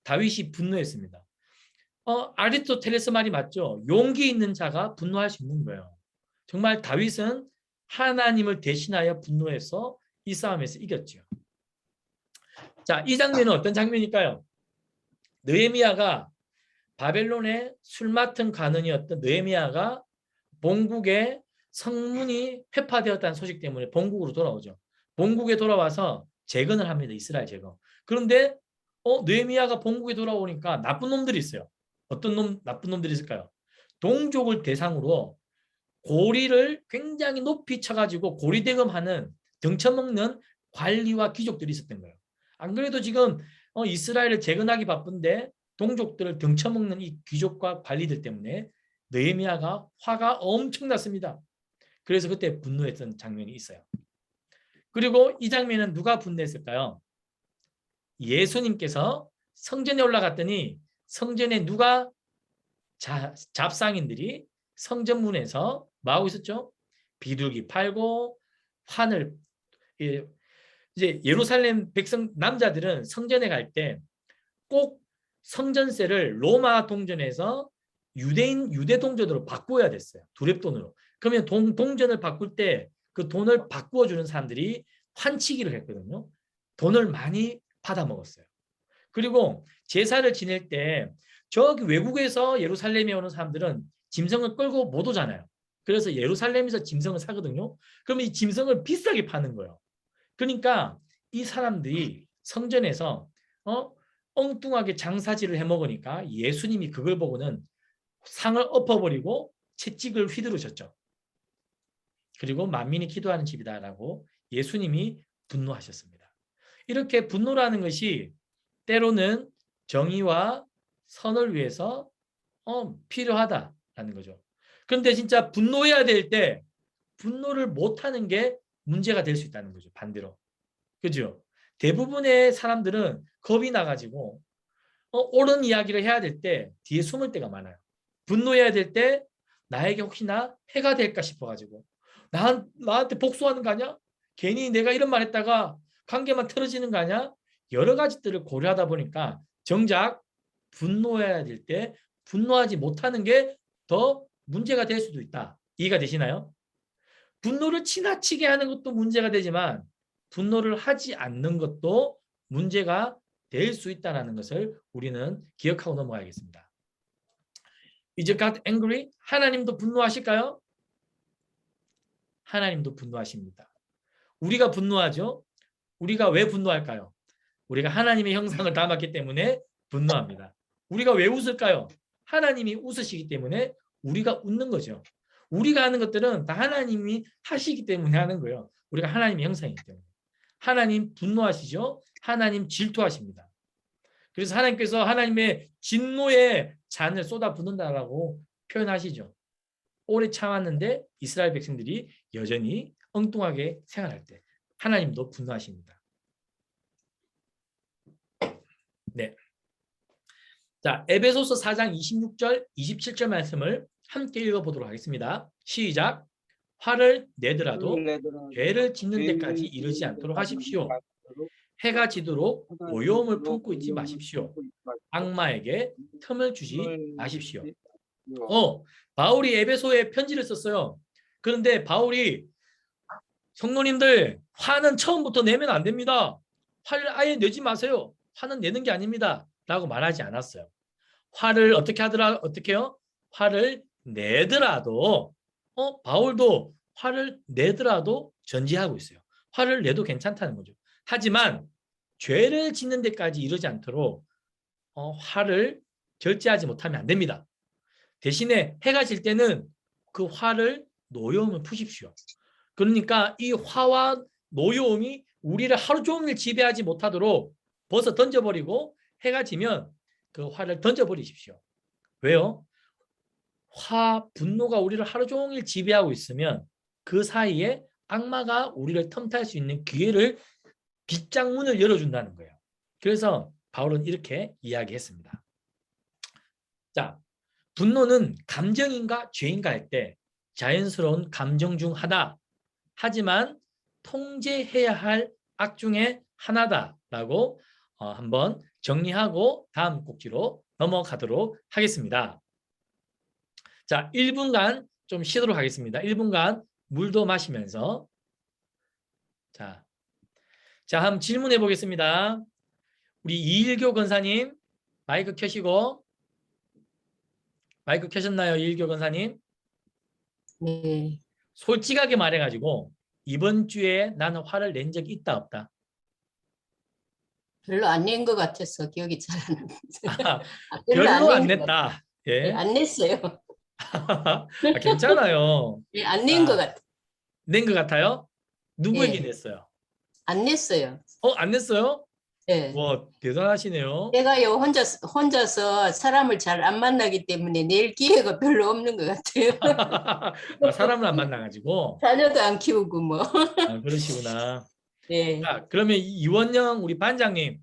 다윗이 분노했습니다. 아리스토텔레스 말이 맞죠. 용기 있는 자가 분노할 수 있는 거예요. 정말 다윗은 하나님을 대신하여 분노해서 이 싸움에서 이겼죠. 자, 이 장면은 어떤 장면일까요? 느헤미야가 바벨론의 술 맡은 관원이었던 느헤미야가 본국에 성문이 회파되었다는 소식 때문에 본국으로 돌아오죠. 본국에 돌아와서 재건을 합니다. 이스라엘 재건. 그런데 느헤미야가 본국에 돌아오니까 나쁜 놈들이 있어요. 어떤 나쁜 놈들이 있을까요? 동족을 대상으로 고리를 굉장히 높이 쳐가지고 고리대금하는 등쳐먹는 관리와 귀족들이 있었던 거예요. 안 그래도 지금 이스라엘을 재건하기 바쁜데 동족들을 등쳐먹는 이 귀족과 관리들 때문에 느헤미야가 화가 엄청났습니다. 그래서 그때 분노했던 장면이 있어요. 그리고 이 장면은 누가 분노했을까요? 예수님께서 성전에 올라갔더니 성전에 누가 잡상인들이 성전문에서 뭐하고 있었죠? 비둘기 팔고 환을 이제 예루살렘 백성 남자들은 성전에 갈 때 꼭 성전세를 로마 동전에서 유대 동전으로 바꿔야 됐어요. 두렙돈으로. 그러면 동전을 바꿀 때 그 돈을 바꾸어 주는 사람들이 환치기를 했거든요. 돈을 많이 받아 먹었어요. 그리고 제사를 지낼 때 저기 외국에서 예루살렘에 오는 사람들은 짐승을 끌고 못 오잖아요. 그래서 예루살렘에서 짐승을 사거든요. 그럼 이 짐승을 비싸게 파는 거예요. 그러니까 이 사람들이 성전에서 엉뚱하게 장사질을 해 먹으니까 예수님이 그걸 보고는 상을 엎어버리고 채찍을 휘두르셨죠. 그리고 만민이 기도하는 집이다라고 예수님이 분노하셨습니다. 이렇게 분노라는 것이 때로는 정의와 선을 위해서 필요하다라는 거죠. 그런데 진짜 분노해야 될 때 분노를 못하는 게 문제가 될 수 있다는 거죠. 반대로. 그죠? 대부분의 사람들은 겁이 나가지고 옳은 이야기를 해야 될 때 뒤에 숨을 때가 많아요. 분노해야 될 때 나에게 혹시나 해가 될까 싶어가지고 나한테 복수하는 거 아니야? 괜히 내가 이런 말 했다가 관계만 틀어지는 거 아니야? 여러 가지들을 고려하다 보니까 정작 분노해야 될 때 분노하지 못하는 게 더 문제가 될 수도 있다. 이해가 되시나요? 분노를 지나치게 하는 것도 문제가 되지만 분노를 하지 않는 것도 문제가 될 수 있다는 것을 우리는 기억하고 넘어가야겠습니다. Is God angry? 하나님도 분노하실까요? 하나님도 분노하십니다. 우리가 분노하죠? 우리가 왜 분노할까요? 우리가 하나님의 형상을 닮았기 때문에 분노합니다. 우리가 왜 웃을까요? 하나님이 웃으시기 때문에 우리가 웃는 거죠. 우리가 하는 것들은 다 하나님이 하시기 때문에 하는 거예요. 우리가 하나님의 형상이기 때문에. 하나님 분노하시죠? 하나님 질투하십니다. 그래서 하나님께서 하나님의 진노의 잔을 쏟아붓는다라고 표현하시죠. 오래 참았는데 이스라엘 백성들이 여전히 엉뚱하게 생활할 때 하나님도 분노하십니다. 네. 자, 에베소서 4장 26절, 27절 말씀을 함께 읽어보도록 하겠습니다. 시작. 화를 내더라도 죄를 짓는 데까지 이르지 않도록 하십시오. 해가 지도록 고요함을 품고 있지 마십시오. 악마에게 틈을 주지 마십시오. 바울이 에베소에 편지를 썼어요. 그런데 바울이 성도님들 화는 처음부터 내면 안 됩니다. 화를 아예 내지 마세요. 화는 내는 게 아닙니다. 라고 말하지 않았어요. 화를 어떻게요? 화를 내더라도 바울도 화를 내더라도 전제하고 있어요. 화를 내도 괜찮다는 거죠. 하지만 죄를 짓는 데까지 이르지 않도록 화를 절제하지 못하면 안 됩니다. 대신에 해가 질 때는 그 화를 노여움을 푸십시오. 그러니까 이 화와 노여움이 우리를 하루 종일 지배하지 못하도록 벗어 던져버리고 해가 지면 그 화를 던져버리십시오. 왜요? 분노가 우리를 하루 종일 지배하고 있으면 그 사이에 악마가 우리를 틈탈 수 있는 기회를 빗장문을 열어준다는 거예요. 그래서 바울은 이렇게 이야기했습니다. 자, 분노는 감정인가 죄인가 할 때 자연스러운 감정 중 하나, 하지만 통제해야 할 악 중에 하나다라고 한번 정리하고 다음 꼭지로 넘어가도록 하겠습니다. 자, 1분간 좀 쉬도록 하겠습니다. 1분간 물도 마시면서 자, 자, 한번 질문해 보겠습니다. 우리 이일교 권사님 마이크 켜시고. 마이크 켜셨나요, 이일교 권사님? 네. 솔직하게 말해가지고 이번 주에 나는 화를 낸 적이 있다 없다? 별로 안 낸 것 같아서 기억이 잘 안 나는데. 아, 별로 별로 안 낸것 같아요. 냈다. 네, 예. 안 냈어요. 아, 괜찮아요. 네, 안 낸 것 아, 같아요. 낸 것 같아요? 누구에게 네. 냈어요? 안 냈어요. 안 냈어요? 네. 와, 대단하시네요. 내가요 혼자서 사람을 잘 안 만나기 때문에 낼 기회가 별로 없는 것 같아요. 아, 사람을 안 만나가지고. 자녀도 안 키우고 뭐. 아, 그러시구나. 네. 자, 그러면 이원영 우리 반장님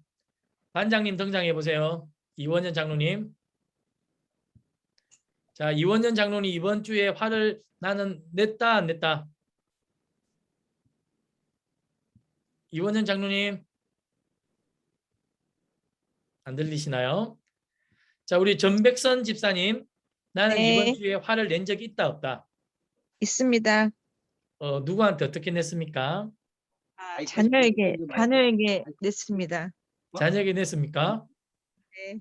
등장해 보세요. 이원영 장로님. 자, 이원영 장로님 이번 주에 화를 나는 냈다 안 냈다? 이원영 장로님 안 들리시나요? 자, 우리 전백선 집사님, 나는 이번 네, 주에 화를 낸 적이 있다 없다? 있습니다. 누구한테 어떻게 냈습니까? 자녀에게 냈습니다. 자녀에게 냈습니까? 네.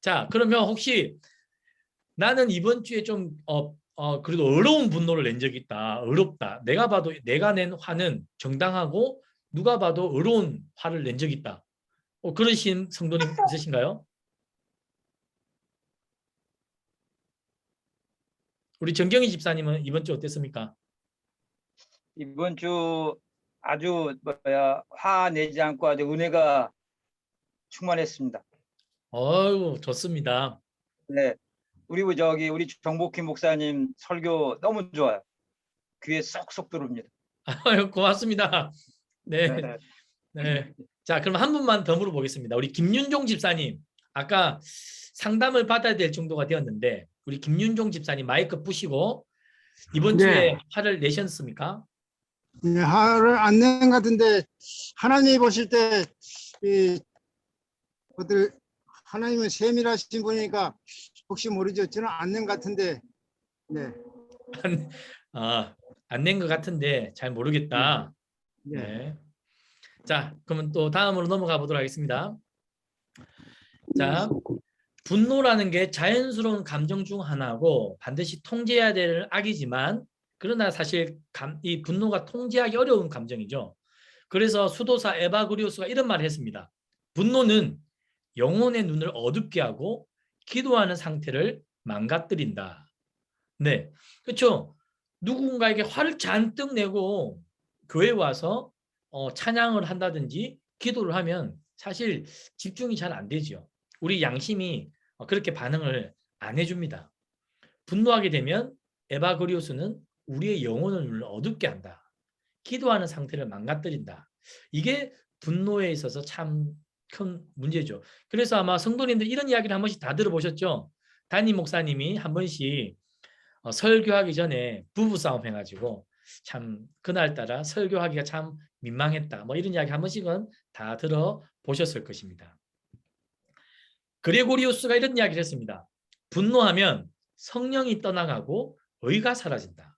자, 그러면 혹시 나는 이번 주에 좀 그래도 어려운 분노를 낸 적이 있다. 어렵다. 내가 봐도 내가 낸 화는 정당하고 누가 봐도 어려운 화를 낸 적이 있다. 그러신 성도님 있으신가요? 우리 정경희 집사님은 이번 주 어땠습니까? 이번 주 아주 화내지 않고 아주 은혜가 충만했습니다. 어유 좋습니다. 네, 우리 정복희 목사님 설교 너무 좋아요. 귀에 쏙쏙 들어옵니다. 아유, 고맙습니다. 네, 네. 네. 자, 그럼 한 분만 더 물어보겠습니다. 우리 김윤종 집사님, 아까 상담을 받아야 될 정도가 되었는데 우리 김윤종 집사님 마이크 부시고 이번 네. 주에 화를 내셨습니까? 네, 화를 안 낸 것 같은데 하나님이 보실 때 어들 하나님은 세밀하신 분이니까 혹시 모르죠. 저는 안 낸 것 같은데 네. 안 낸 것 같은데 잘 모르겠다. 네. 네. 자, 그러면 또 다음으로 넘어가 보도록 하겠습니다. 자, 분노라는 게 자연스러운 감정 중 하나고 반드시 통제해야 될 악이지만 그러나 사실 이 분노가 통제하기 어려운 감정이죠. 그래서 수도사 에바그리오스가 이런 말을 했습니다. 분노는 영혼의 눈을 어둡게 하고 기도하는 상태를 망가뜨린다. 네, 그렇죠. 누군가에게 화를 잔뜩 내고 교회에 와서 찬양을 한다든지 기도를 하면 사실 집중이 잘 안 되죠. 우리 양심이 그렇게 반응을 안 해줍니다. 분노하게 되면 에바그리오스는 우리의 영혼을 어둡게 한다. 기도하는 상태를 망가뜨린다. 이게 분노에 있어서 참 큰 문제죠. 그래서 아마 성도님들 이런 이야기를 한 번씩 다 들어보셨죠? 담임 목사님이 한 번씩 설교하기 전에 부부싸움 해가지고 참 그날따라 설교하기가 참 민망했다. 뭐 이런 이야기 한 번씩은 다 들어보셨을 것입니다. 그레고리우스가 이런 이야기를 했습니다. 분노하면 성령이 떠나가고 의가 사라진다.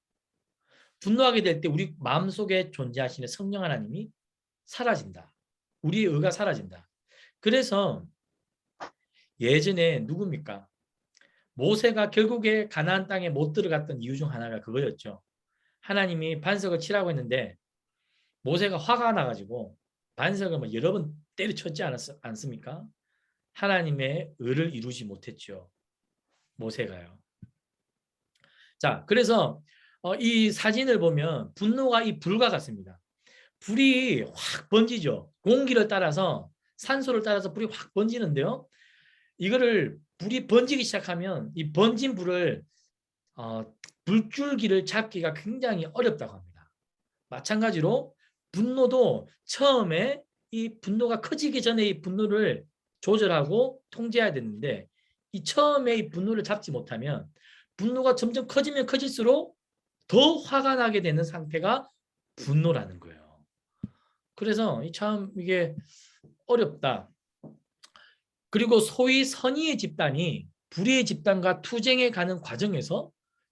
분노하게 될 때 우리 마음속에 존재하시는 성령 하나님이 사라진다. 우리의 의가 사라진다. 그래서 예전에 누굽니까? 모세가 결국에 가나안 땅에 못 들어갔던 이유 중 하나가 그거였죠. 하나님이 반석을 치라고 했는데 모세가 화가 나가지고 반석을 뭐 여러 번 때려쳤지 않습니까? 하나님의 의를 이루지 못했죠. 모세가요. 자, 그래서 이 사진을 보면 분노가 이 불과 같습니다. 불이 확 번지죠. 공기를 따라서 산소를 따라서 불이 확 번지는데요. 이거를 불이 번지기 시작하면 이 번진 불을 불줄기를 잡기가 굉장히 어렵다고 합니다. 마찬가지로 분노도 처음에 이 분노가 커지기 전에 이 분노를 조절하고 통제해야 되는데 이 처음에 이 분노를 잡지 못하면 분노가 점점 커지면 커질수록 더 화가 나게 되는 상태가 분노라는 거예요. 그래서 참 이게 어렵다. 그리고 소위 선의의 집단이 불의의 집단과 투쟁해 가는 과정에서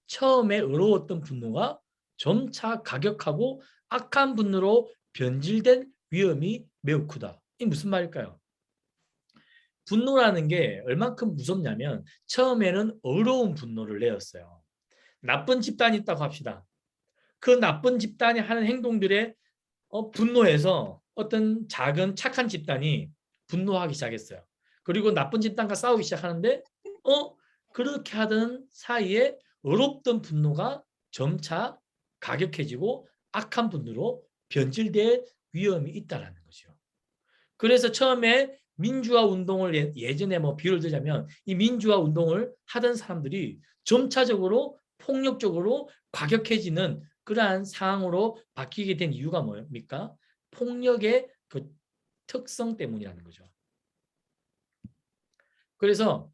처음에 의로웠던 분노가 점차 가격하고 악한 분노로 변질된 위험이 매우 크다. 이 무슨 말일까요? 분노라는 게 얼만큼 무섭냐면 처음에는 어려운 분노를 내었어요. 나쁜 집단이 있다고 합시다. 그 나쁜 집단이 하는 행동들에 분노해서 어떤 작은 착한 집단이 분노하기 시작했어요. 그리고 나쁜 집단과 싸우기 시작하는데 그렇게 하던 사이에 어렵던 분노가 점차 가격해지고 악한 분노로 변질될 위험이 있다는 거죠. 그래서 처음에 민주화 운동을 예전에 뭐 비유를 들자면 이 민주화 운동을 하던 사람들이 점차적으로 폭력적으로 과격해지는 그러한 상황으로 바뀌게 된 이유가 뭡니까? 폭력의 그 특성 때문이라는 거죠. 그래서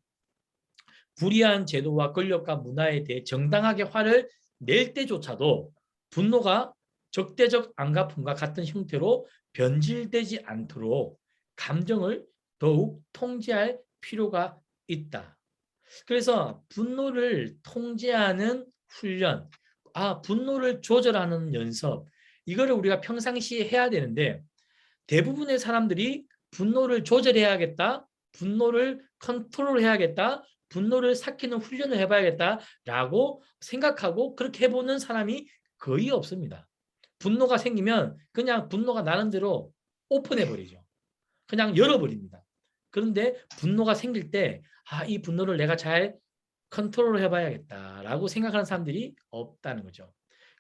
불이한 제도와 권력과 문화에 대해 정당하게 화를 낼 때조차도 분노가 적대적 안가품과 같은 형태로 변질되지 않도록 감정을 더욱 통제할 필요가 있다. 그래서 분노를 통제하는 훈련, 분노를 조절하는 연습, 이거를 우리가 평상시에 해야 되는데 대부분의 사람들이 분노를 조절해야겠다, 분노를 컨트롤해야겠다, 분노를 삭히는 훈련을 해봐야겠다라고 생각하고 그렇게 해보는 사람이 거의 없습니다. 분노가 생기면 그냥 분노가 나는 대로 오픈해버리죠. 그냥 열어버립니다. 그런데 분노가 생길 때 이 분노를 내가 잘 컨트롤을 해봐야겠다라고 생각하는 사람들이 없다는 거죠.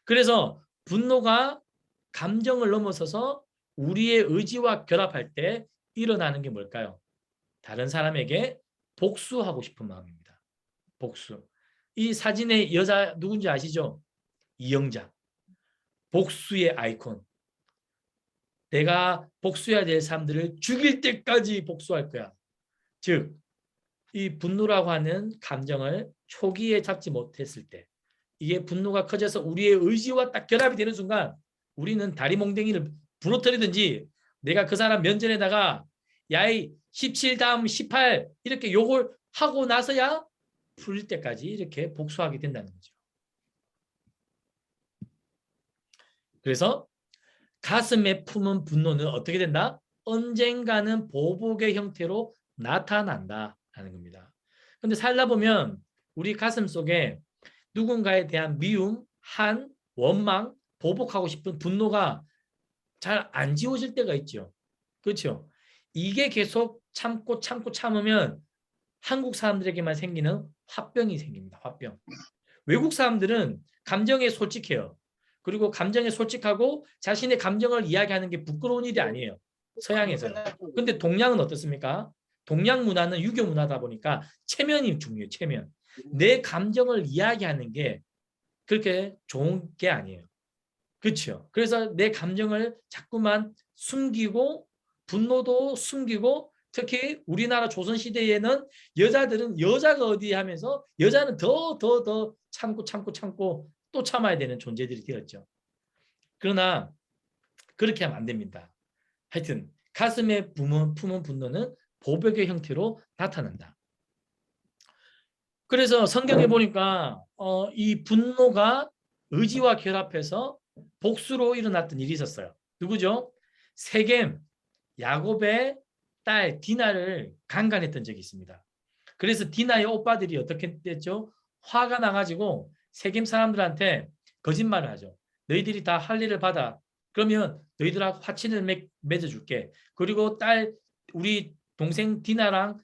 그래서 분노가 감정을 넘어서서 우리의 의지와 결합할 때 일어나는 게 뭘까요? 다른 사람에게 복수하고 싶은 마음입니다. 복수. 이 사진의 여자 누군지 아시죠? 이영자. 복수의 아이콘. 내가 복수해야 될 사람들을 죽일 때까지 복수할 거야. 즉, 이 분노라고 하는 감정을 초기에 잡지 못했을 때 이게 분노가 커져서 우리의 의지와 딱 결합이 되는 순간 우리는 다리 몽댕이를 부러뜨리든지 내가 그 사람 면전에다가 야이 17 다음 18 이렇게 욕을 하고 나서야 풀릴 때까지 이렇게 복수하게 된다는 거죠. 그래서 가슴에 품은 분노는 어떻게 된다? 언젠가는 보복의 형태로 나타난다라는 겁니다. 그런데 살다 보면 우리 가슴 속에 누군가에 대한 미움, 한, 원망, 보복하고 싶은 분노가 잘 안 지워질 때가 있죠. 그렇죠? 이게 계속 참으면 한국 사람들에게만 생기는 화병이 생깁니다. 화병. 외국 사람들은 감정에 솔직해요. 그리고 감정에 솔직하고 자신의 감정을 이야기하는 게 부끄러운 일이 아니에요. 서양에서는. 근데 동양은 어떻습니까? 동양 문화는 유교 문화다 보니까 체면이 중요해요. 체면. 내 감정을 이야기하는 게 그렇게 좋은 게 아니에요. 그렇죠? 그래서 내 감정을 자꾸만 숨기고 분노도 숨기고 특히 우리나라 조선시대에는 여자들은 여자가 어디 하면서 여자는 더 참고 또 참아야 되는 존재들이 되었죠. 그러나 그렇게 하면 안 됩니다. 하여튼 가슴에 품은 분노는 보복의 형태로 나타난다. 그래서 성경에 보니까 이 분노가 의지와 결합해서 복수로 일어났던 일이 있었어요. 누구죠? 세겜, 야곱의 딸 디나를 강간했던 적이 있습니다. 그래서 디나의 오빠들이 어떻게 됐죠? 화가 나가지고 세겜 사람들한테 거짓말을 하죠. 너희들이 다 할 일을 받아. 그러면 너희들하고 화친을 맺어줄게. 그리고 우리 동생 디나랑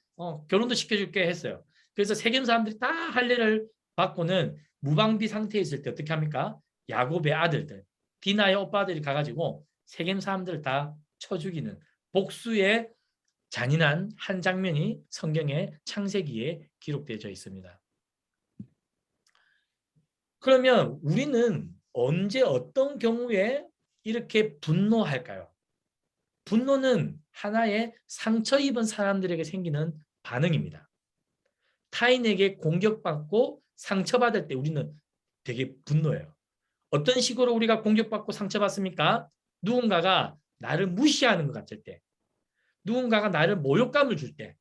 결혼도 시켜줄게 했어요. 그래서 세겜 사람들이 다 할 일을 받고는 무방비 상태에 있을 때 어떻게 합니까? 야곱의 아들들, 디나의 오빠들이 가가지고 세겜 사람들을 다 쳐 죽이는 복수의 잔인한 한 장면이 성경의 창세기에 기록되어 있습니다. 그러면 우리는 언제 어떤 경우에 이렇게 분노할까요? 분노는 하나의 상처 입은 사람들에게 생기는 반응입니다. 타인에게 공격받고 상처받을 때 우리는 되게 분노해요. 어떤 식으로 우리가 공격받고 상처받습니까? 누군가가 나를 무시하는 것 같을 때, 누군가가 나를 모욕감을 줄 때,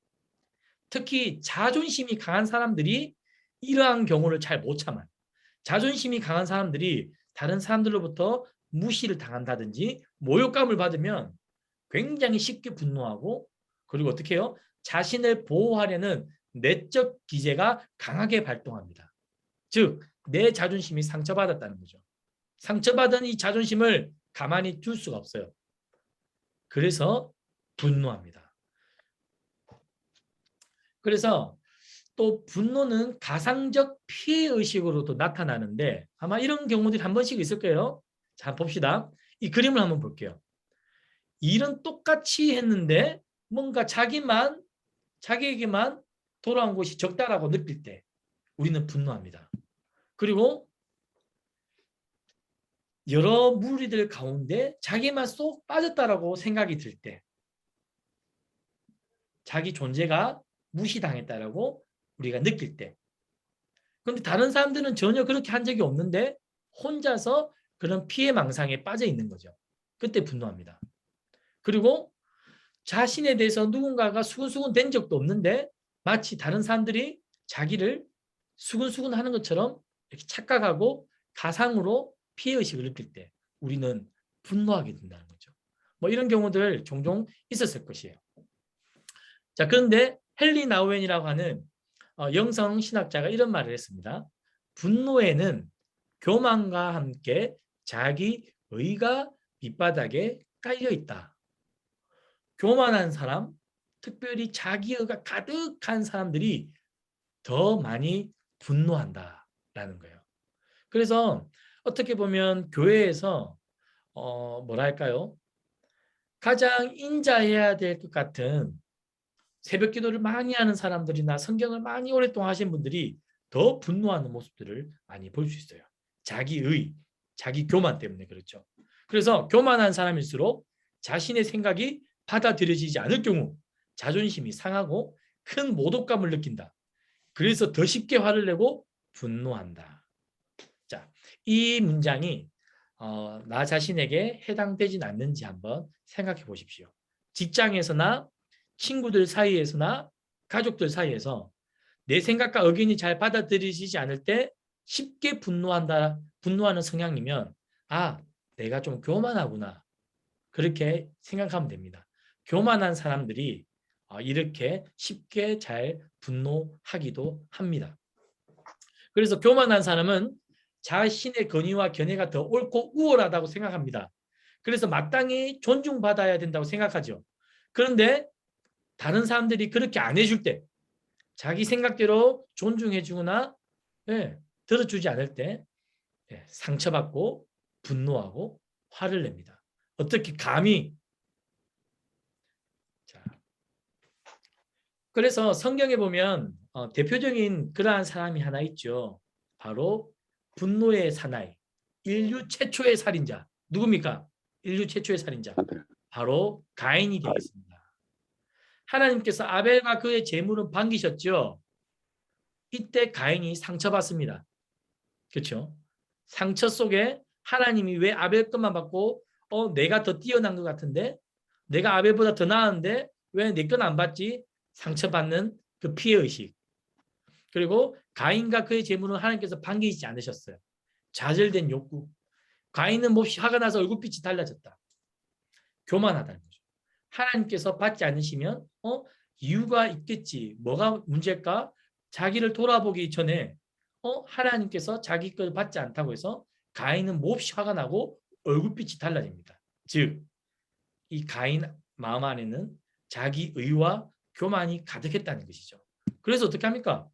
특히 자존심이 강한 사람들이 이러한 경우를 잘 못 참아요. 자존심이 강한 사람들이 다른 사람들로부터 무시를 당한다든지 모욕감을 받으면 굉장히 쉽게 분노하고, 그리고 어떻게 해요? 자신을 보호하려는 내적 기제가 강하게 발동합니다. 즉, 내 자존심이 상처받았다는 거죠. 상처받은 이 자존심을 가만히 둘 수가 없어요. 그래서 분노합니다. 그래서 또 분노는 가상적 피해의식으로도 나타나는데 아마 이런 경우들이 한 번씩 있을 거예요. 자, 봅시다. 이 그림을 한번 볼게요. 일은 똑같이 했는데 뭔가 자기에게만 돌아온 것이 적다라고 느낄 때 우리는 분노합니다. 그리고 여러 무리들 가운데 자기만 쏙 빠졌다라고 생각이 들 때, 자기 존재가 무시당했다라고 우리가 느낄 때, 그런데 다른 사람들은 전혀 그렇게 한 적이 없는데 혼자서 그런 피해망상에 빠져 있는 거죠. 그때 분노합니다. 그리고 자신에 대해서 누군가가 수근수근 된 적도 없는데 마치 다른 사람들이 자기를 수근수근 하는 것처럼 이렇게 착각하고 가상으로 피해의식을 느낄 때 우리는 분노하게 된다는 거죠. 뭐 이런 경우들 종종 있었을 것이에요. 자, 그런데 헨리 나우엔이라고 하는 영성 신학자가 이런 말을 했습니다. 분노에는 교만과 함께 자기 의가 밑바닥에 깔려 있다. 교만한 사람, 특별히 자기의가 가득한 사람들이 더 많이 분노한다라는 거예요. 그래서 어떻게 보면 교회에서 뭐랄까요? 가장 인자해야 될 것 같은 새벽 기도를 많이 하는 사람들이나 성경을 많이 오랫동안 하신 분들이 더 분노하는 모습들을 많이 볼 수 있어요. 자기의, 자기 교만 때문에 그렇죠. 그래서 교만한 사람일수록 자신의 생각이 받아들여지지 않을 경우 자존심이 상하고 큰 모독감을 느낀다. 그래서 더 쉽게 화를 내고 분노한다. 자, 이 문장이 나 자신에게 해당되진 않는지 한번 생각해 보십시오. 직장에서나 친구들 사이에서나 가족들 사이에서 내 생각과 의견이 잘 받아들여지지 않을 때 쉽게 분노하는 성향이면 내가 좀 교만하구나. 그렇게 생각하면 됩니다. 교만한 사람들이 이렇게 쉽게 잘 분노하기도 합니다. 그래서 교만한 사람은 자신의 권위와 견해가 더 옳고 우월하다고 생각합니다. 그래서 마땅히 존중받아야 된다고 생각하죠. 그런데 다른 사람들이 그렇게 안 해줄 때, 자기 생각대로 존중해 주거나 들어주지 않을 때 상처받고 분노하고 화를 냅니다. 어떻게 감히. 자, 그래서 성경에 보면 대표적인 그러한 사람이 하나 있죠. 바로 분노의 사나이, 인류 최초의 살인자. 누굽니까? 인류 최초의 살인자. 바로 가인이 되겠습니다. 하나님께서 아벨과 그의 제물은 반기셨죠. 이때 가인이 상처받습니다. 그렇죠? 상처 속에 하나님이 왜 아벨 것만 받고 내가 더 뛰어난 것 같은데, 내가 아벨보다 더 나았는데 왜 내 건 안 받지? 상처받는 그 피해의식. 그리고 가인과 그의 제물은 하나님께서 반기지 않으셨어요. 좌절된 욕구. 가인은 몹시 화가 나서 얼굴빛이 달라졌다. 교만하다는 거죠. 하나님께서 받지 않으시면 이유가 있겠지. 뭐가 문제일까? 자기를 돌아보기 전에 하나님께서 자기 걸 받지 않다고 해서 가인은 몹시 화가 나고 얼굴빛이 달라집니다. 즉, 이 가인 마음 안에는 자기 의와 교만이 가득했다는 것이죠. 그래서 어떻게 합니까?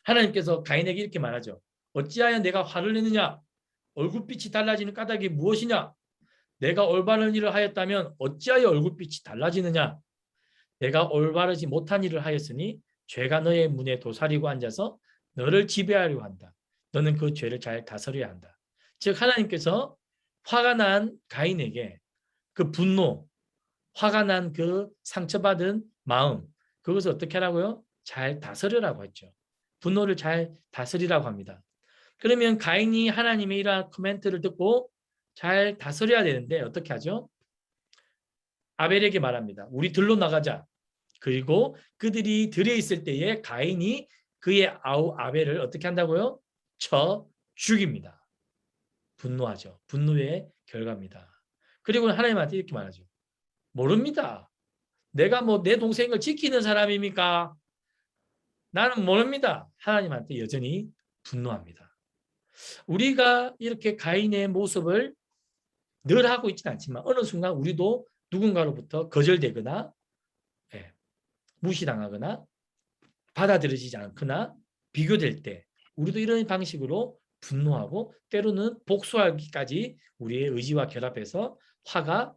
하나님께서 가인에게 이렇게 말하죠. 어찌하여 내가 화를 내느냐? 얼굴빛이 달라지는 까닭이 무엇이냐? 내가 올바른 일을 하였다면 어찌하여 얼굴빛이 달라지느냐? 내가 올바르지 못한 일을 하였으니 죄가 너의 문에 도사리고 앉아서 너를 지배하려고 한다. 너는 그 죄를 잘 다스려야 한다. 즉 하나님께서 화가 난 가인에게 그 분노, 화가 난 그 상처받은 마음, 그것을 어떻게 하라고요? 잘 다스리라고 했죠. 분노를 잘 다스리라고 합니다. 그러면 가인이 하나님의 이러한 코멘트를 듣고 잘 다스려야 되는데 어떻게 하죠? 아벨에게 말합니다. 우리 들로 나가자. 그리고 그들이 들에 있을 때에 가인이 그의 아우 아벨을 어떻게 한다고요? 쳐 죽입니다. 분노하죠. 분노의 결과입니다. 그리고 하나님한테 이렇게 말하죠. 모릅니다. 내가 뭐 내 동생을 지키는 사람입니까? 나는 모릅니다. 하나님한테 여전히 분노합니다. 우리가 이렇게 가인의 모습을 늘 하고 있지는 않지만 어느 순간 우리도 누군가로부터 거절되거나 무시당하거나 받아들여지지 않거나 비교될 때 우리도 이런 방식으로 분노하고 때로는 복수하기까지 우리의 의지와 결합해서 화가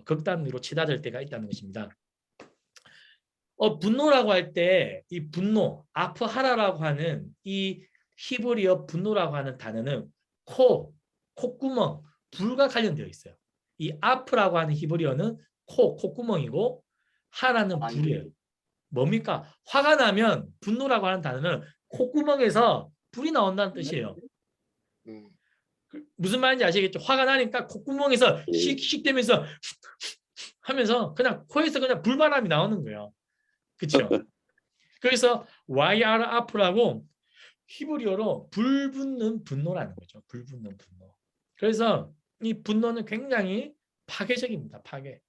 극단으로 치닫을 때가 있다는 것입니다. 분노라고 할 때 이 분노, 아프하라라고 하는 이 히브리어 분노라고 하는 단어는 콧구멍, 불과 관련되어 있어요. 이 아프라고 하는 히브리어는 콧구멍이고 하라는 불이에요. 뭡니까? 화가 나면 분노라고 하는 단어는 콧구멍에서 불이 나온다는 뜻이에요. 무슨 말인지 아시겠죠? 화가 나니까 콧구멍에서 씩씩 대면서 하면서 그냥 코에서 그냥 불바람이 나오는 거예요. 그렇죠? 그래서 YR 아프라고 히브리어로 불붙는 분노라는 거죠. 불붙는 분노. 그래서 이 분노는 굉장히 파괴적입니다. 파괴.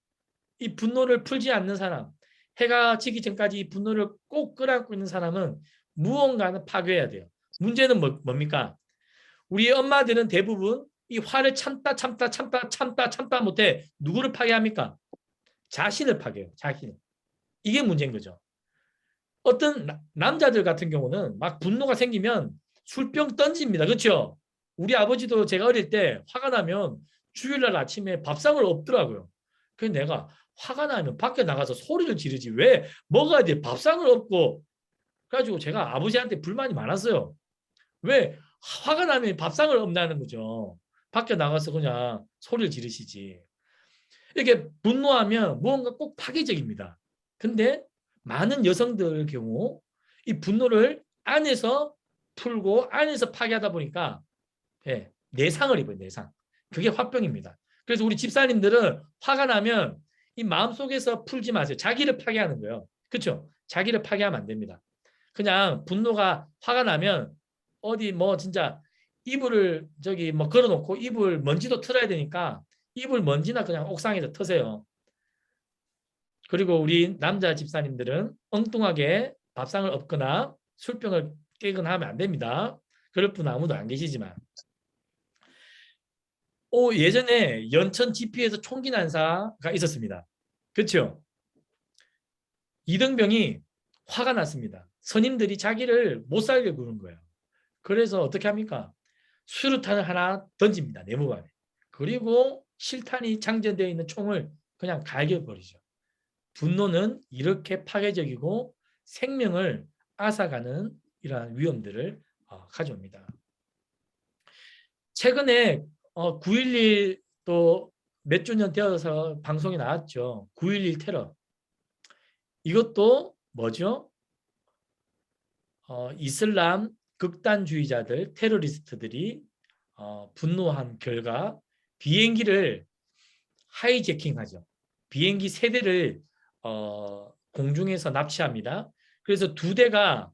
이 분노를 풀지 않는 사람, 해가 지기 전까지 이 분노를 꼭 끌어안고 있는 사람은 무언가는 파괴해야 돼요. 문제는 뭡니까? 우리 엄마들은 대부분 이 화를 참다 못해 누구를 파괴합니까? 자신을 파괴해요. 자신을. 이게 문제인 거죠. 어떤 남자들 같은 경우는 막 분노가 생기면 술병 던집니다. 그렇죠? 우리 아버지도 제가 어릴 때 화가 나면 주일날 아침에 밥상을 엎더라고요. 그래서 내가 화가 나면 밖에 나가서 소리를 지르지 왜 먹어야 돼? 밥상을 엎고. 그래가지고 제가 아버지한테 불만이 많았어요. 왜 화가 나면 밥상을 엎나는 거죠. 밖에 나가서 그냥 소리를 지르시지. 이렇게 분노하면 무언가 꼭 파괴적입니다. 근데 많은 여성들 경우 이 분노를 안에서 풀고 안에서 파괴하다 보니까 내상을 입어요. 내상. 그게 화병입니다. 그래서 우리 집사님들은 화가 나면 이 마음속에서 풀지 마세요. 자기를 파괴하는 거예요. 그렇죠? 자기를 파괴하면 안 됩니다. 그냥 분노가 화가 나면 어디 뭐 진짜 이불을 저기 뭐 걸어놓고 이불 먼지도 털어야 되니까 이불 먼지나 그냥 옥상에서 터세요. 그리고 우리 남자 집사님들은 엉뚱하게 밥상을 엎거나 술병을 깨거나 하면 안 됩니다. 그럴 분 아무도 안 계시지만. 예전에 연천 지피에서 총기 난사가 있었습니다. 그렇죠? 이등병이 화가 났습니다. 선임들이 자기를 못 살게 구는 거예요. 그래서 어떻게 합니까? 수류탄을 하나 던집니다. 내무반에. 그리고 실탄이 장전되어 있는 총을 그냥 갈겨버리죠. 분노는 이렇게 파괴적이고 생명을 앗아가는 이러한 위험들을 가져옵니다. 최근에 9.11 또 몇 주년 되어서 방송에 나왔죠. 9.11 테러. 이것도 뭐죠? 이슬람 극단주의자들, 테러리스트들이 분노한 결과 비행기를 하이제킹하죠. 비행기 3대를 공중에서 납치합니다. 그래서 2대가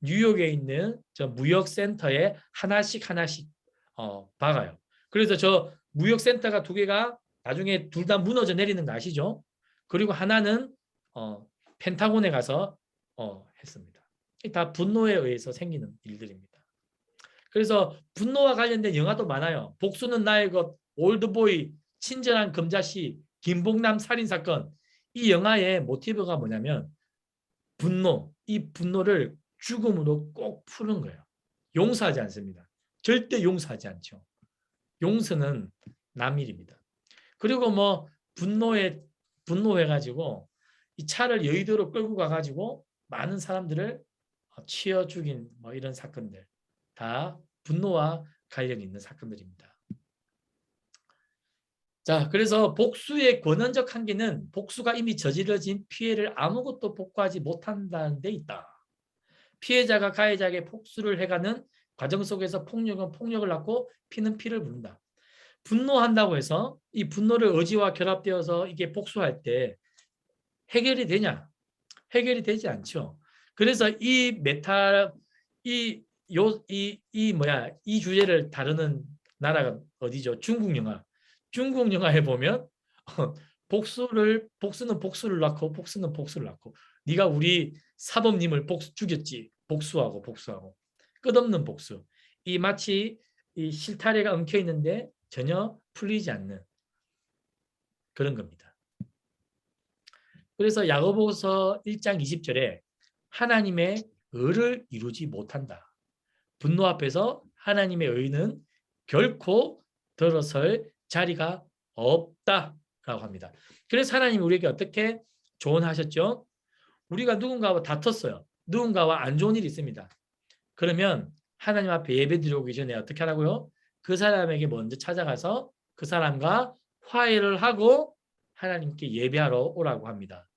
뉴욕에 있는 저 무역센터에 하나씩 박아요. 그래서 저 무역센터가 2개가 나중에 둘 다 무너져 내리는 거 아시죠? 그리고 하나는 펜타곤에 가서 했습니다. 다 분노에 의해서 생기는 일들입니다. 그래서 분노와 관련된 영화도 많아요. 복수는 나의 것, 올드보이, 친절한 금자씨, 김봉남 살인사건. 이 영화의 모티브가 뭐냐면 분노, 이 분노를 죽음으로 꼭 푸는 거예요. 용서하지 않습니다. 절대 용서하지 않죠. 용서는 남일입니다. 그리고 뭐 분노해가지고 이 차를 여의도로 끌고 가가지고 많은 사람들을 치어 죽인 뭐 이런 사건들 다 분노와 관련이 있는 사건들입니다. 자, 그래서 복수의 권원적 한계는 복수가 이미 저질러진 피해를 아무것도 복구하지 못한다는 데 있다. 피해자가 가해자에게 복수를 해가는 과정 속에서 폭력은 폭력을 낳고 피는 피를 부른다. 분노한다고 해서 이 분노를 의지와 결합되어서 이게 복수할 때 해결이 되냐? 해결이 되지 않죠. 그래서 이 주제를 다루는 나라가 어디죠? 중국 영화. 중국 영화에 보면 복수는 복수를 낳고 복수는 복수를 낳고 네가 우리 사범님을 죽였지. 복수하고 끝없는 복수. 이 마치 이 실타래가 엉켜 있는데 전혀 풀리지 않는 그런 겁니다. 그래서 야고보서 1장 20절에 하나님의 의를 이루지 못한다. 분노 앞에서 하나님의 의는 결코 들어설 자리가 없다라고 합니다. 그래서 하나님이 우리에게 어떻게 조언하셨죠? 우리가 누군가와 다퉜어요. 누군가와 안 좋은 일이 있습니다. 그러면 하나님 앞에 예배 드리기 전에 어떻게 하라고요? 그 사람에게 먼저 찾아가서 그 사람과 화해를 하고 하나님께 예배하러 오라고 합니다.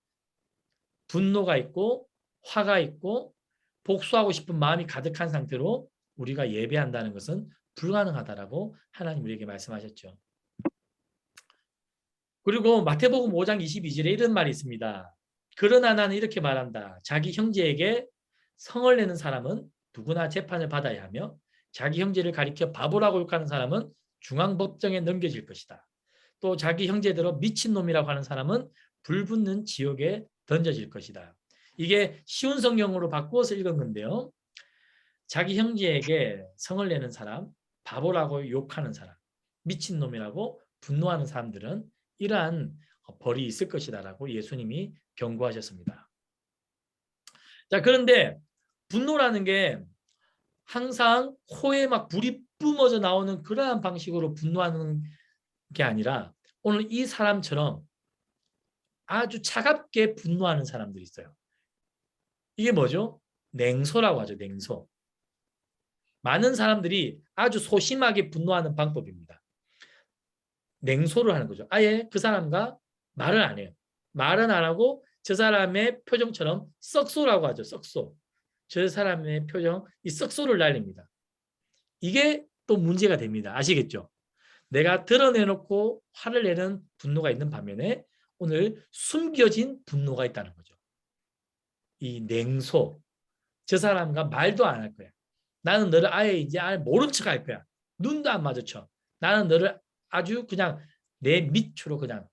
분노가 있고 화가 있고 복수하고 싶은 마음이 가득한 상태로 우리가 예배한다는 것은 불가능하다라고 하나님 우리에게 말씀하셨죠. 그리고 마태복음 5장 22절에 이런 말이 있습니다. 그러나 나는 이렇게 말한다. 자기 형제에게 성을 내는 사람은 누구나 재판을 받아야 하며 자기 형제를 가리켜 바보라고 욕하는 사람은 중앙법정에 넘겨질 것이다. 또 자기 형제들어 미친놈이라고 하는 사람은 불붙는 지옥에 던져질 것이다. 이게 쉬운 성경으로 바꾸어서 읽은 건데요. 자기 형제에게 성을 내는 사람, 바보라고 욕하는 사람, 미친놈이라고 분노하는 사람들은 이러한 벌이 있을 것이다라고 예수님이 경고하셨습니다. 자, 그런데 분노라는 게 항상 코에 막 불이 뿜어져 나오는 그러한 방식으로 분노하는 게 아니라 오늘 이 사람처럼 아주 차갑게 분노하는 사람들이 있어요. 이게 뭐죠? 냉소라고 하죠. 냉소. 많은 사람들이 아주 소심하게 분노하는 방법입니다. 냉소를 하는 거죠. 아예 그 사람과 말을 안 해요. 말은 안 하고 저 사람의 표정처럼 썩소라고 하죠. 썩소. 저 사람의 표정, 이 썩소를 날립니다. 이게 또 문제가 됩니다. 아시겠죠? 내가 드러내놓고 화를 내는 분노가 있는 반면에 오늘 숨겨진 분노가 있다는 거죠. 이 냉소. 저 사람과 말도 안 할 거야. 나는 너를 아예 이제 모른 척 할 거야. 눈도 안 마주쳐. 나는 너를 아주 그냥 내 밑으로 그냥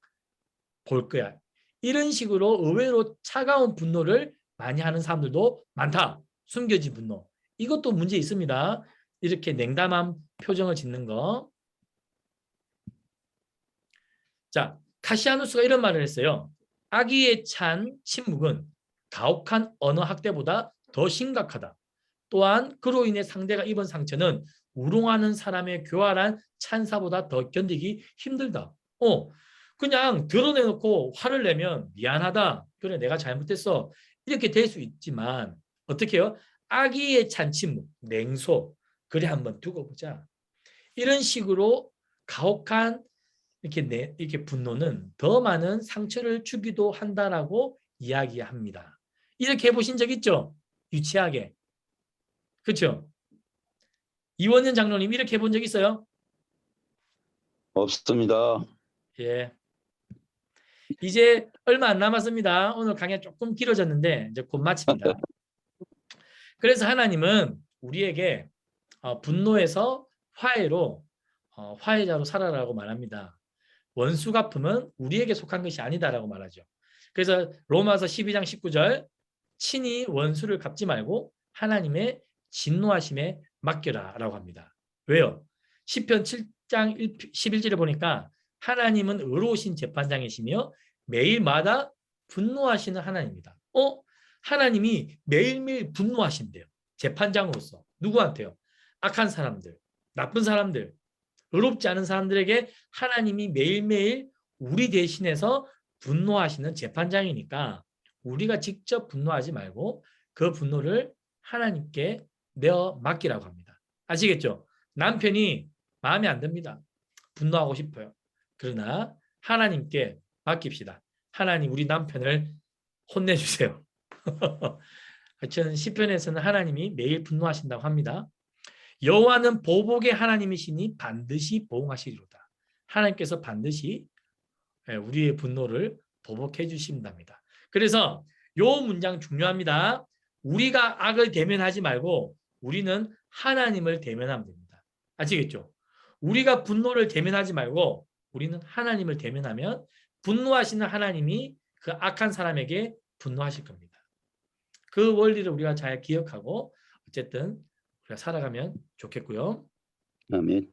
볼 거야. 이런 식으로 의외로 차가운 분노를 많이 하는 사람들도 많다. 숨겨진 분노. 이것도 문제 있습니다. 이렇게 냉담한 표정을 짓는 거. 자, 카시아누스가 이런 말을 했어요. 악의에 찬 침묵은 가혹한 언어 학대보다 더 심각하다. 또한 그로 인해 상대가 입은 상처는 우롱하는 사람의 교활한 찬사보다 더 견디기 힘들다. 그냥 드러내놓고 화를 내면 미안하다. 그래, 내가 잘못했어. 이렇게 될 수 있지만 어떻게 해요? 악의에 찬 침묵, 냉소. 그래, 한번 두고 보자. 이런 식으로 가혹한 이렇게 분노는 더 많은 상처를 주기도 한다라고 이야기합니다. 이렇게 해보신 적 있죠? 유치하게. 그렇죠? 이원현 장로님 이렇게 해본 적 있어요? 없습니다. 예. 이제 얼마 안 남았습니다. 오늘 강의 조금 길어졌는데 이제 곧 마칩니다. 그래서 하나님은 우리에게 분노에서 화해로 화해자로 살아라고 말합니다. 원수 갚음은 우리에게 속한 것이 아니다라고 말하죠. 그래서 로마서 12장 19절 친히 원수를 갚지 말고 하나님의 진노하심에 맡겨라라고 합니다. 왜요? 시편 7장 11절에 보니까 하나님은 의로우신 재판장이시며 매일마다 분노하시는 하나님입니다. 하나님이 매일매일 분노하신대요. 재판장으로서. 누구한테요? 악한 사람들, 나쁜 사람들, 의롭지 않은 사람들에게 하나님이 매일매일 우리 대신해서 분노하시는 재판장이니까 우리가 직접 분노하지 말고 그 분노를 하나님께 내어 맡기라고 합니다. 아시겠죠? 남편이 마음에 안 듭니다. 분노하고 싶어요. 그러나 하나님께 맡깁시다. 하나님, 우리 남편을 혼내주세요. 저는 시편에서는 하나님이 매일 분노하신다고 합니다. 여호와는 보복의 하나님이시니 반드시 보응하시리로다. 하나님께서 반드시 우리의 분노를 보복해 주신답니다. 그래서 요 문장 중요합니다. 우리가 악을 대면하지 말고 우리는 하나님을 대면하면 됩니다. 아시겠죠? 우리가 분노를 대면하지 말고 우리는 하나님을 대면하면 분노하시는 하나님이 그 악한 사람에게 분노하실 겁니다. 그 원리를 우리가 잘 기억하고 어쨌든 우리가 살아가면 좋겠고요. 아멘.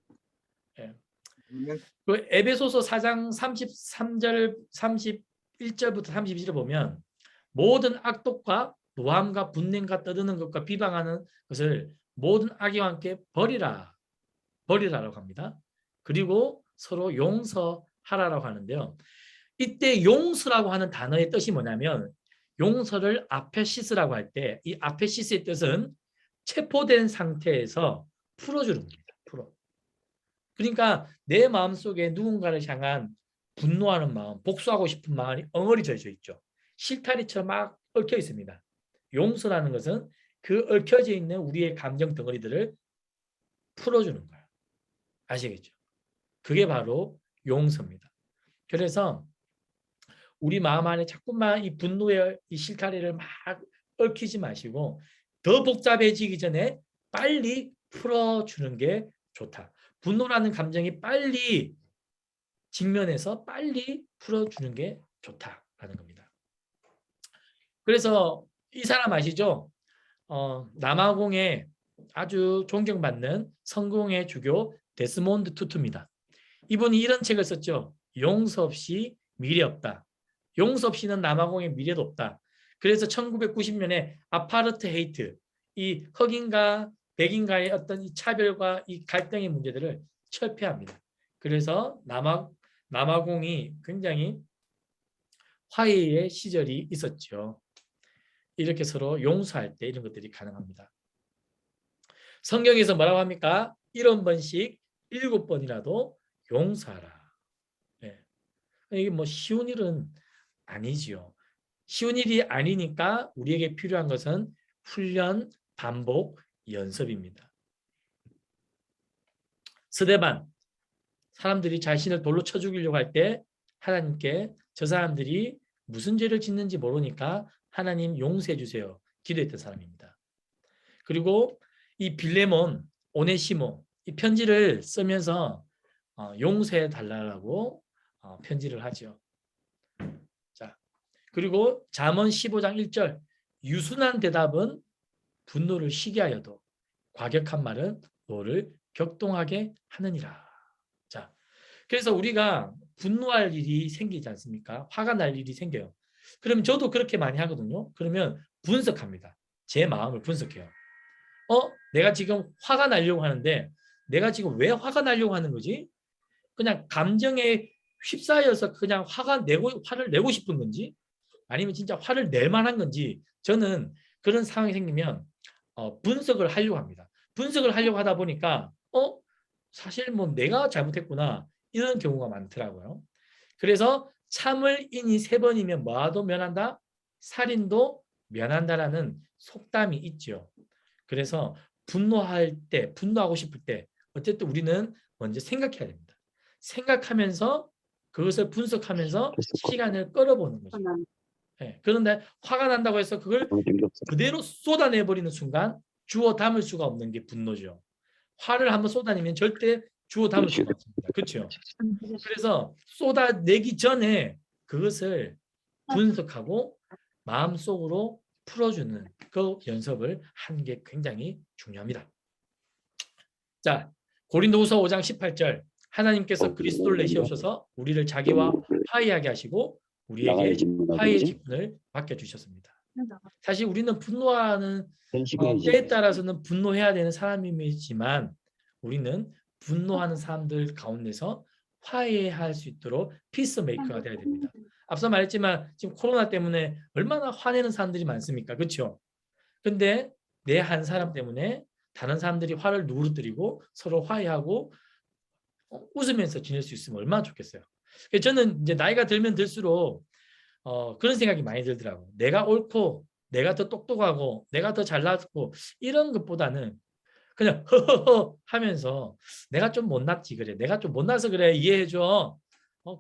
그 에베소서 4장 33절 31절부터 32절을 보면 모든 악독과 노함과 분냄과 떠드는 것과 비방하는 것을 모든 악의와 함께 버리라라고 합니다. 그리고 서로 용서하라라고 하는데요. 이때 용서라고 하는 단어의 뜻이 뭐냐면 용서를 아페시스라고 할 때 이 아페시스의 뜻은 체포된 상태에서 풀어주는 겁니다. 그러니까 내 마음속에 누군가를 향한 분노하는 마음, 복수하고 싶은 마음이 엉어리 져져 있죠. 실타리처럼 막 얽혀 있습니다. 용서라는 것은 그 얽혀져 있는 우리의 감정 덩어리들을 풀어주는 거예요. 아시겠죠? 그게 바로 용서입니다. 그래서 우리 마음 안에 자꾸만 이 분노의 이 실타리를 막 얽히지 마시고 더 복잡해지기 전에 빨리 풀어주는 게 좋다. 분노라는 감정이 빨리 직면해서 빨리 풀어주는 게 좋다라는 겁니다. 그래서 이 사람 아시죠? 남아공의 아주 존경받는 성공의 주교 데스몬드 투투입니다. 이분이 이런 책을 썼죠. 용서 없이 미래 없다. 용서 없이는 남아공의 미래도 없다. 그래서 1990년에 아파르트헤이트, 이 흑인과 백인과의 어떤 이 차별과 이 갈등의 문제들을 철폐합니다. 그래서 남아공이 굉장히 화해의 시절이 있었죠. 이렇게 서로 용서할 때 이런 것들이 가능합니다. 성경에서 뭐라고 합니까? 70번씩 7번이라도 용서하라. 네. 이게 뭐 쉬운 일은 아니지요. 쉬운 일이 아니니까 우리에게 필요한 것은 훈련, 반복, 연습입니다. 스데반, 사람들이 자신을 돌로 쳐 죽이려고 할 때 하나님께 저 사람들이 무슨 죄를 짓는지 모르니까 하나님 용서해 주세요. 기도했던 사람입니다. 그리고 이 빌레몬, 오네시모 이 편지를 쓰면서 용서해 달라고 편지를 하죠. 자, 그리고 잠언 15장 1절 유순한 대답은 분노를 쉬게 하여도 과격한 말은 너를 격동하게 하느니라. 자, 그래서 우리가 분노할 일이 생기지 않습니까? 화가 날 일이 생겨요. 그러면 저도 그렇게 많이 하거든요. 그러면 분석합니다. 제 마음을 분석해요. 내가 지금 화가 나려고 하는데 내가 지금 왜 화가 나려고 하는 거지? 그냥 감정에 휩싸여서 그냥 화를 내고 싶은 건지 아니면 진짜 화를 낼 만한 건지 저는 그런 상황이 생기면 분석을 하려고 합니다. 분석을 하려고 하다 보니까 사실 뭐 내가 잘못했구나 이런 경우가 많더라고요. 그래서 참을 인이 3번이면 뭐도 면한다? 살인도 면한다라는 속담이 있죠. 그래서 분노할 때, 분노하고 싶을 때 어쨌든 우리는 먼저 생각해야 됩니다. 생각하면서 그것을 분석하면서 시간을 끌어보는 거죠. 네, 그런데 화가 난다고 해서 그걸 그대로 쏟아내버리는 순간 주워 담을 수가 없는 게 분노죠. 화를 한번 쏟아내면 절대 주워 담을 수가 없습니다. 그렇죠? 그래서 쏟아내기 전에 그것을 분석하고 마음속으로 풀어주는 그 연습을 하는 게 굉장히 중요합니다. 자, 고린도후서 5장 18절 하나님께서 그리스도를 내세우셔서 우리를 자기와 화해하게 하시고 우리에게 화해의 직분을 맡겨주셨습니다. 사실 우리는 분노하는 때에 따라서는 분노해야 되는 사람이지만 우리는 분노하는 사람들 가운데서 화해할 수 있도록 피스메이커가 되어야 됩니다. 앞서 말했지만 지금 코로나 때문에 얼마나 화내는 사람들이 많습니까? 그렇죠? 근데 내 한 사람 때문에 다른 사람들이 화를 누그러뜨리고 서로 화해하고 웃으면서 지낼 수 있으면 얼마나 좋겠어요. 저는 이제 나이가 들면 들수록 그런 생각이 많이 들더라고요. 내가 옳고 내가 더 똑똑하고 내가 더 잘났고 이런 것보다는 그냥 허허허 하면서 내가 좀 못났지 그래. 내가 좀 못나서 그래. 이해해줘.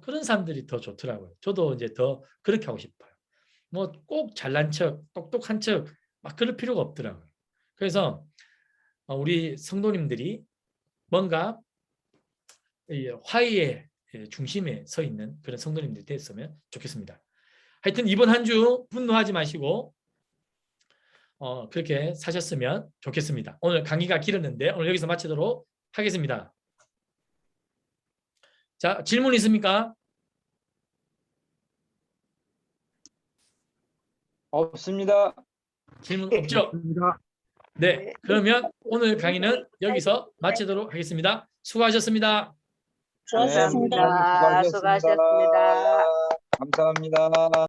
그런 사람들이 더 좋더라고요. 저도 이제 더 그렇게 하고 싶어요. 뭐 꼭 잘난 척, 똑똑한 척 막 그럴 필요가 없더라고요. 그래서 우리 성도님들이 뭔가 이 화해의 중심에 서 있는 그런 성도님들이 됐으면 좋겠습니다. 하여튼 이번 한 주 분노하지 마시고 그렇게 사셨으면 좋겠습니다. 오늘 강의가 길었는데 오늘 여기서 마치도록 하겠습니다. 자, 질문 있습니까? 없습니다. 질문 없죠? 네, 그러면 오늘 강의는 여기서 마치도록 하겠습니다. 수고하셨습니다. 수고하셨습니다. 감사합니다.